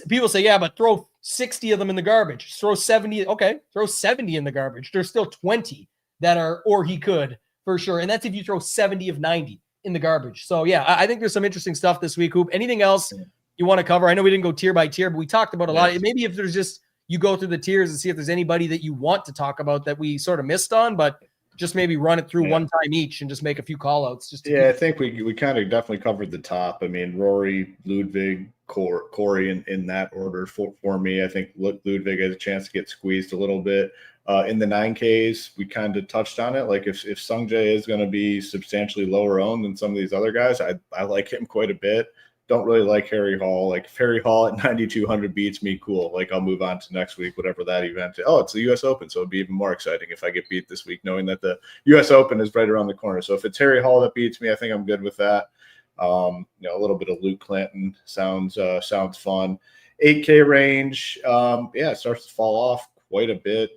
People say, yeah, but throw 60 of them in the garbage. Throw 70. Okay, throw 70 in the garbage. There's still 20 that are, or he could for sure. And that's if you throw 70 of 90 in the garbage. So yeah, I think there's some interesting stuff this week, Hoop. Anything else you want to cover? I know we didn't go tier by tier, but we talked about a lot. Maybe if there's just, you go through the tiers and see if there's anybody that you want to talk about that we sort of missed on, but just maybe run it through one time each and just make a few call outs. I think we kind of definitely covered the top. I mean, Rory, Ludwig, Corey in that order for me. I think Ludwig has a chance to get squeezed a little bit. In the 9Ks, we kind of touched on it. Like if Sungjae is going to be substantially lower owned than some of these other guys, I like him quite a bit. don't really like Harry Hall. Like if Harry Hall at 9,200 beats me, cool. Like I'll move on to next week, whatever that event is. Oh, it's the U.S. Open, so it'd be even more exciting if I get beat this week, knowing that the U.S. Open is right around the corner. So if it's Harry Hall that beats me, I think I'm good with that. A little bit of Luke Clinton sounds fun. 8K range, it starts to fall off quite a bit.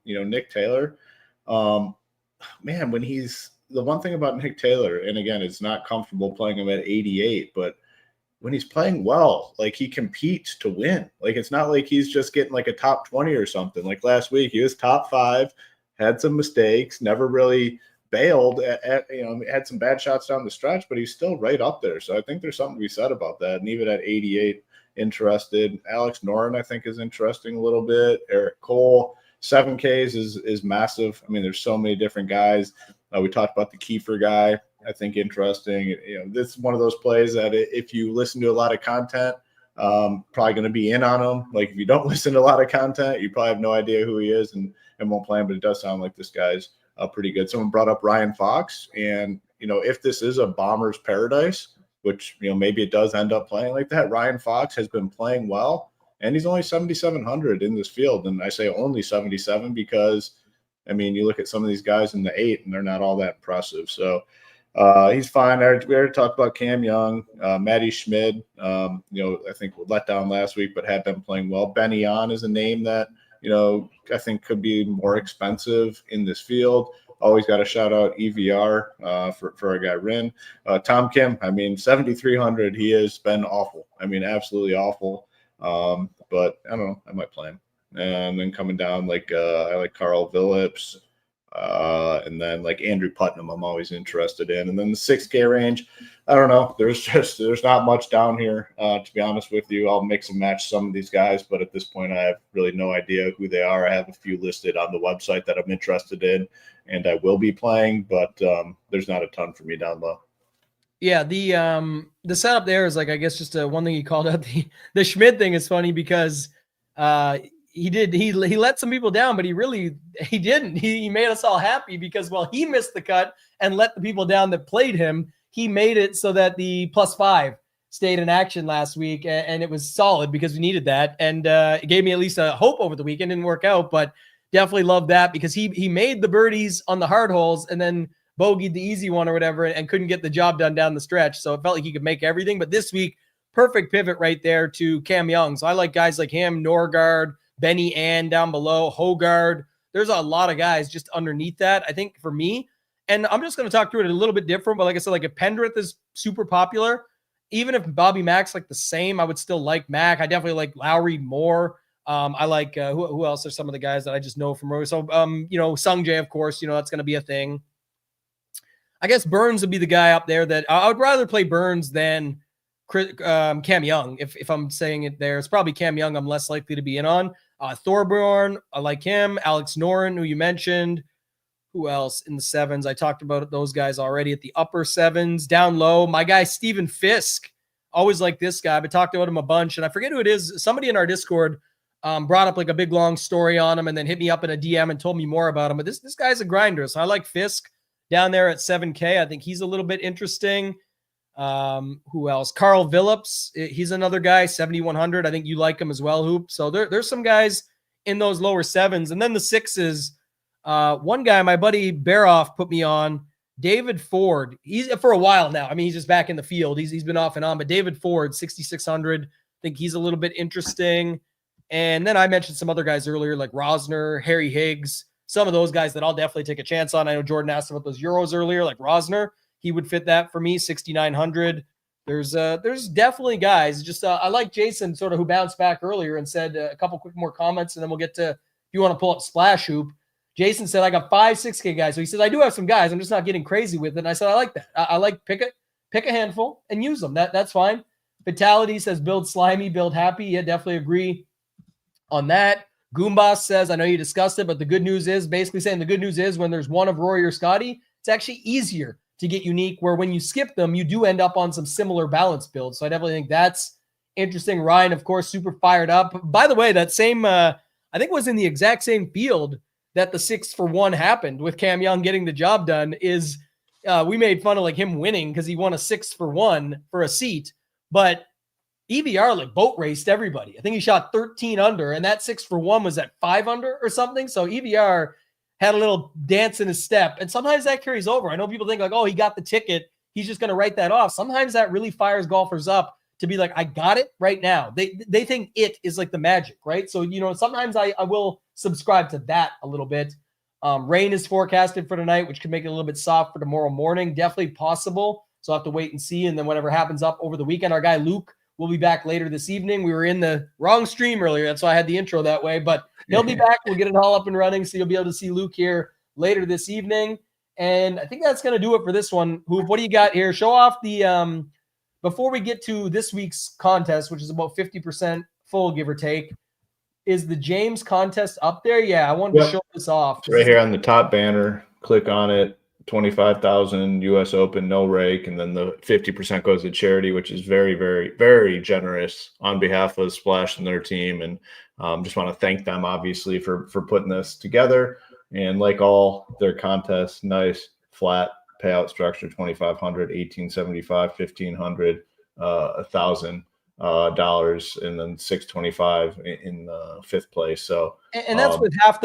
Nick Taylor, when he's the one thing about Nick Taylor, and again, it's not comfortable playing him at 88, but when he's playing well, like he competes to win. Like it's not like he's just getting like a top 20 or something. Like last week, he was top 5, had some mistakes, never really bailed had some bad shots down the stretch, but he's still right up there. So I think there's something to be said about that. And even at 88, interested. Alex Noren, I think, is interesting a little bit. Eric Cole, 7Ks is massive. I mean, there's so many different guys. We talked about the Kiefer guy. I think interesting. This is one of those plays that if you listen to a lot of content, probably going to be in on him. Like if you don't listen to a lot of content, you probably have no idea who he is and won't play him. But it does sound like this guy's pretty good. Someone brought up Ryan Fox, and if this is a bomber's paradise, which maybe it does end up playing like that, Ryan Fox has been playing well, and he's only 7,700 in this field. And I say only 77 because you look at some of these guys in the 8 and they're not all that impressive. So he's fine. We already talked about Cam Young, Matty Schmid. I think let down last week, but had been playing well. Benny On is a name that I think could be more expensive in this field. Always got to shout out EVR for our guy Rin. Tom Kim, 7,300. He has been awful. Absolutely awful. But I don't know. I might play him. And then coming down, I like Carl Phillips. And then Andrew Putnam, I'm always interested in. And then the 6K range, I don't know. There's not much down here, to be honest with you. I'll mix and match some of these guys, but at this point, I have really no idea who they are. I have a few listed on the website that I'm interested in, and I will be playing, but there's not a ton for me down low. Yeah, the setup there is I guess just one thing he called out. The Schmid thing is funny because he let some people down, but he didn't. He made us all happy because while he missed the cut and let the people down that played him, he made it so that the +5 stayed in action last week, and it was solid because we needed that. And it gave me at least a hope over the weekend. Didn't work out, but definitely loved that because he made the birdies on the hard holes and then bogeyed the easy one or whatever and couldn't get the job done down the stretch. So it felt like he could make everything. But this week, perfect pivot right there to Cam Young. So I like guys like him, Norgard, Benny Ann down below, Hogard. There's a lot of guys just underneath that. I think for me, and I'm just going to talk through it a little bit different, but like I said, if Pendrith is super popular, even if Bobby Mack's the same, I would still like Mack. I definitely like Lowry more. I like who else are some of the guys that I just know from earlier. So Sung Jae, of course, that's going to be a thing. I guess Burns would be the guy up there that I would rather play Burns than Cam Young. If I'm saying it there, it's probably Cam Young I'm less likely to be in on. Thorborn, I like him. Alex Noren, who you mentioned. Who else in the 7s? I talked about those guys already at the upper 7s. Down low, my guy Stephen Fisk. Always like this guy. I've talked about him a bunch, and I forget who it is. Somebody in our Discord brought up a big long story on him and then hit me up in a DM and told me more about him. But this guy's a grinder, so I like Fisk down there at 7K. I think he's a little bit interesting. Who else? Carl Phillips. He's another guy, 7,100. I think you like him as well, Hoop. So there's some guys in those lower 7s. And then the 6s, one guy, my buddy Baroff put me on, David Ford. He's for a while now. He's just back in the field. He's been off and on, but David Ford, 6,600. I think he's a little bit interesting. And then I mentioned some other guys earlier, like Rosner, Harry Higgs, some of those guys that I'll definitely take a chance on. I know Jordan asked about those Euros earlier, like Rosner. He would fit that for me, 6,900. There's definitely guys. Just I like Jason sort of who bounced back earlier and said a couple quick more comments, and then we'll get to, if you want to pull up Splash Hoop. Jason said, I got 5 6K guys. So he says, I do have some guys. I'm just not getting crazy with it. And I said, I like that. I like pick a handful and use them. That's fine. Vitality says, build slimy, build happy. Yeah, definitely agree on that. Goombas says, I know you discussed it, but the good news is when there's one of Rory or Scotty, it's actually easier to get unique, where when you skip them, you do end up on some similar balance builds. So I definitely think that's interesting. Ryan, of course, super fired up. By the way, that same, I think was in the exact same field that the 6-for-1 happened with Cam Young getting the job done. Is we made fun of him winning because he won a 6-for-1 for a seat. but EVR like boat raced everybody. I think he shot 13 under, and that 6 for 1 was at 5 under or something. So EVR had a little dance in his step, and sometimes that carries over. I know people think like, oh, he got the ticket, he's just going to write that off. Sometimes that really fires golfers up to be like, I got it right now. They think it is like the magic, right? So, sometimes I will subscribe to that a little bit. Rain is forecasted for tonight, which could make it a little bit soft for tomorrow morning. Definitely possible. So I'll have to wait and see. And then whatever happens up over the weekend, our guy Luke will be back later this evening. We were in the wrong stream earlier. That's why I had the intro that way, but he'll be back. We'll get it all up and running. So you'll be able to see Luke here later this evening. And I think that's going to do it for this one. Hoop, what do you got here? Show off the, before we get to this week's contest, which is about 50% full, give or take, is the James contest up there? Yeah, I wanted to show this off. It's right here on the top banner. Click on it. 25,000 U.S. Open, no rake, and then the 50% goes to charity, which is very, very, very generous on behalf of Splash and their team. And just want to thank them, obviously, for putting this together. And like all their contests, nice flat payout structure: $2,500, $1,875, $1,500, $1,000. And then $625 in fifth place. So, and that's with half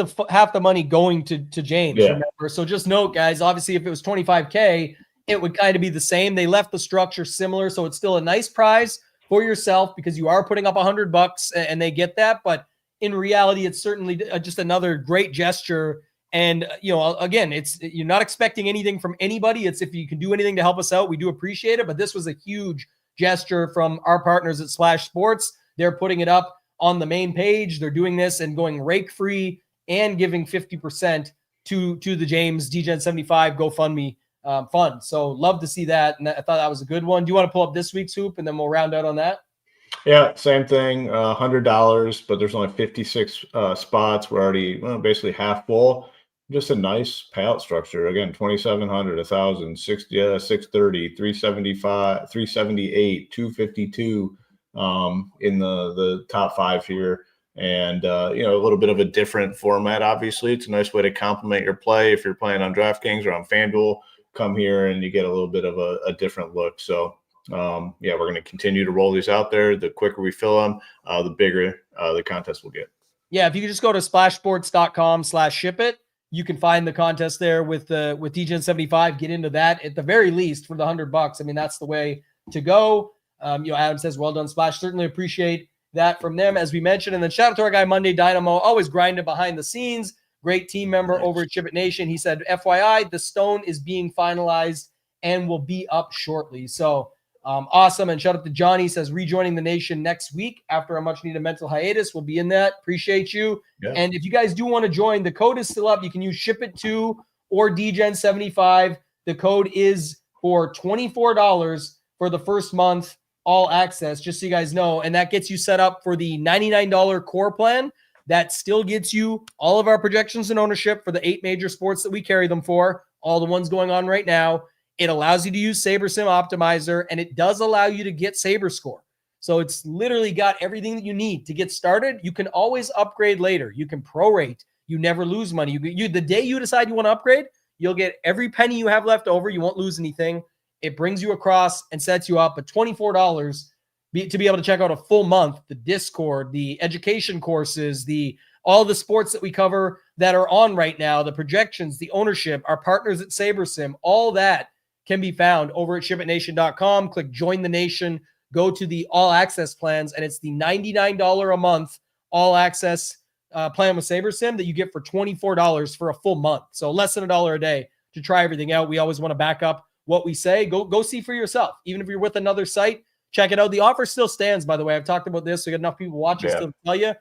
the money going to James. Yeah. Remember, so just note, guys. Obviously, if it was $25K, it would kind of be the same. They left the structure similar, so it's still a nice prize for yourself because you are putting up $100 and they get that. But in reality, it's certainly just another great gesture. And again, you're not expecting anything from anybody. It's if you can do anything to help us out, we do appreciate it. But this was a huge gesture from our partners at Splash Sports. They're putting it up on the main page. They're doing this and going rake free and giving 50% to the James DGen 75 GoFundMe fund. So love to see that. And I thought that was a good one. Do you want to pull up this week's hoop and then we'll round out on that? Yeah, same thing. $100, but there's only 56 spots. We're already basically half full. Just a nice payout structure. Again, 2,700, 1,000, 60, 630, 375, 378, 252 in the top 5 here. And, a little bit of a different format, obviously. It's a nice way to complement your play. If you're playing on DraftKings or on FanDuel, come here and you get a little bit of a different look. So, we're going to continue to roll these out there. The quicker we fill them, the bigger the contest will get. Yeah, if you could just go to splashsports.com/SHIPIT, you can find the contest there with DGen 75. Get into that at the very least for the $100. I mean, that's the way to go. Adam says, well done, Splash. Certainly appreciate that from them, as we mentioned. And then shout out to our guy, Monday Dynamo, always grinding behind the scenes. Great team member over at SHIPIT Nation. He said, FYI, the stone is being finalized and will be up shortly. So awesome. And shout out to Johnny, says rejoining the nation next week after a much needed mental hiatus. We'll be in that. Appreciate you. Yeah. And if you guys do want to join, the code is still up. You can use SHIPIT2 or DGen 75. The code is for $24 for the first month, all access, just so you guys know. And that gets you set up for the $99 core plan. That still gets you all of our projections and ownership for the 8 major sports that we carry them for, all the ones going on right now. It allows you to use SaberSim Optimizer, and it does allow you to get SaberScore. So it's literally got everything that you need to get started. You can always upgrade later. You can prorate. You never lose money. The day you decide you want to upgrade, you'll get every penny you have left over. You won't lose anything. It brings you across and sets you up. But $24 to be able to check out a full month, the Discord, the education courses, all the sports that we cover that are on right now, the projections, the ownership, our partners at SaberSim, all that can be found over at ShipItNation.com. Click Join the Nation, go to the All Access plans, and it's the $99 a month All Access plan with SaberSim that you get for $24 for a full month. So less than $1 a day to try everything out. We always want to back up what we say. Go see for yourself. Even if you're with another site, check it out. The offer still stands, by the way. I've talked about this, so you got enough people watching still to tell you.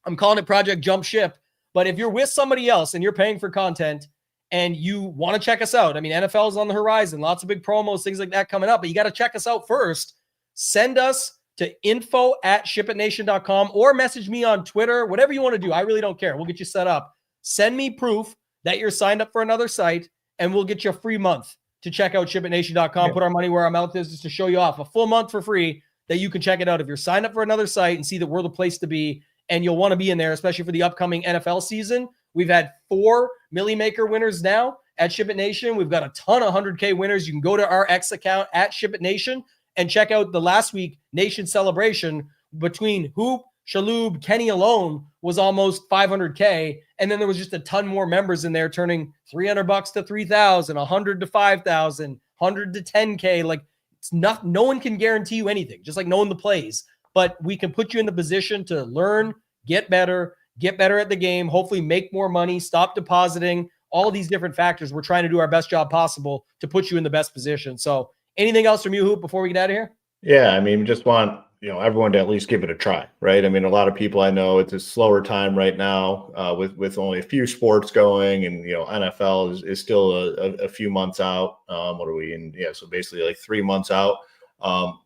I'm calling it Project Jump Ship. But if you're with somebody else and you're paying for content, and you want to check us out, I mean, NFL is on the horizon, lots of big promos, things like that coming up, but you got to check us out first. Send us to info@shipitnation.com or message me on Twitter, whatever you want to do. I really don't care. We'll get you set up. Send me proof that you're signed up for another site, and we'll get you a free month to check out shipitnation.com. Yeah. Put our money where our mouth is, just to show you off a full month for free that you can check it out if you're signed up for another site and see that we're the place to be, and you'll want to be in there, especially for the upcoming NFL season. We've had 4 Millie Maker winners now at ShipIt Nation. We've got a ton of 100K winners. You can go to our X account at ShipIt Nation and check out the last week Nation Celebration between Hoop, Shalhoub, Kenny alone was almost 500K. And then there was just a ton more members in there turning $300 to 3,000, 100 to 5,000, 100 to 10K. Like it's not, no one can guarantee you anything, just like knowing the plays, but we can put you in the position to learn, get better at the game, hopefully make more money, stop depositing, all these different factors. We're trying to do our best job possible to put you in the best position. So anything else from you, Hoop, before we get out of here? Yeah, I mean, just want everyone to at least give it a try, right? I mean, a lot of people I know, it's a slower time right now with only a few sports going, and NFL is still a few months out. What are we in? Yeah, so basically like 3 months out.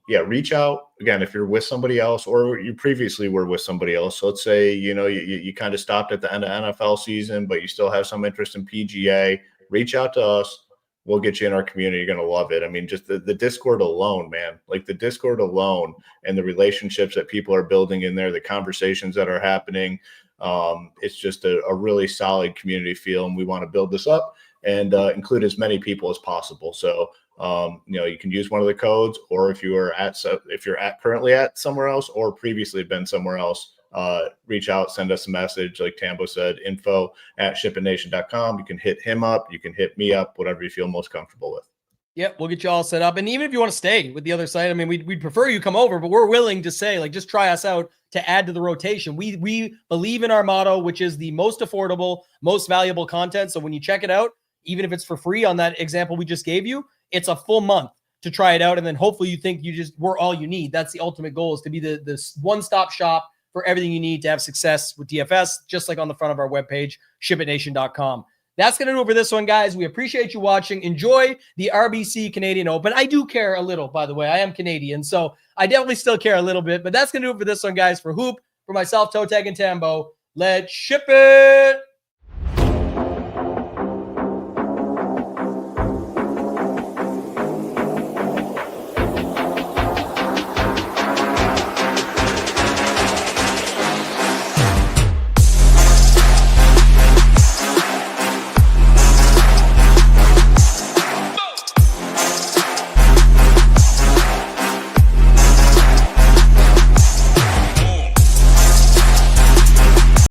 Reach out again if you're with somebody else or you previously were with somebody else. So let's say you kind of stopped at the end of NFL season, but you still have some interest in PGA. Reach out to us. We'll get you in our community. You're going to love it. I mean, just the Discord alone, man, like the Discord alone and the relationships that people are building in there, the conversations that are happening. It's just a really solid community feel. And we want to build this up and include as many people as possible. So, you can use one of the codes, or if you're currently at somewhere else or previously been somewhere else, reach out, send us a message. Like Tambo said, info@shipitnation.com. You can hit him up. You can hit me up, whatever you feel most comfortable with. Yep, we'll get you all set up. And even if you want to stay with the other side, I mean, we'd prefer you come over, but we're willing to say, like, just try us out to add to the rotation. We believe in our motto, which is the most affordable, most valuable content. So when you check it out, even if it's for free on that example we just gave you, it's a full month to try it out. And then hopefully you think we're all you need. That's the ultimate goal, is to be the one-stop shop for everything you need to have success with DFS, just like on the front of our webpage, shipitnation.com. That's going to do it for this one, guys. We appreciate you watching. Enjoy the RBC Canadian Open. I do care a little, by the way. I am Canadian, so I definitely still care a little bit. But that's going to do it for this one, guys. For Hoop, for myself, ToeTagginTambo, let's ship it!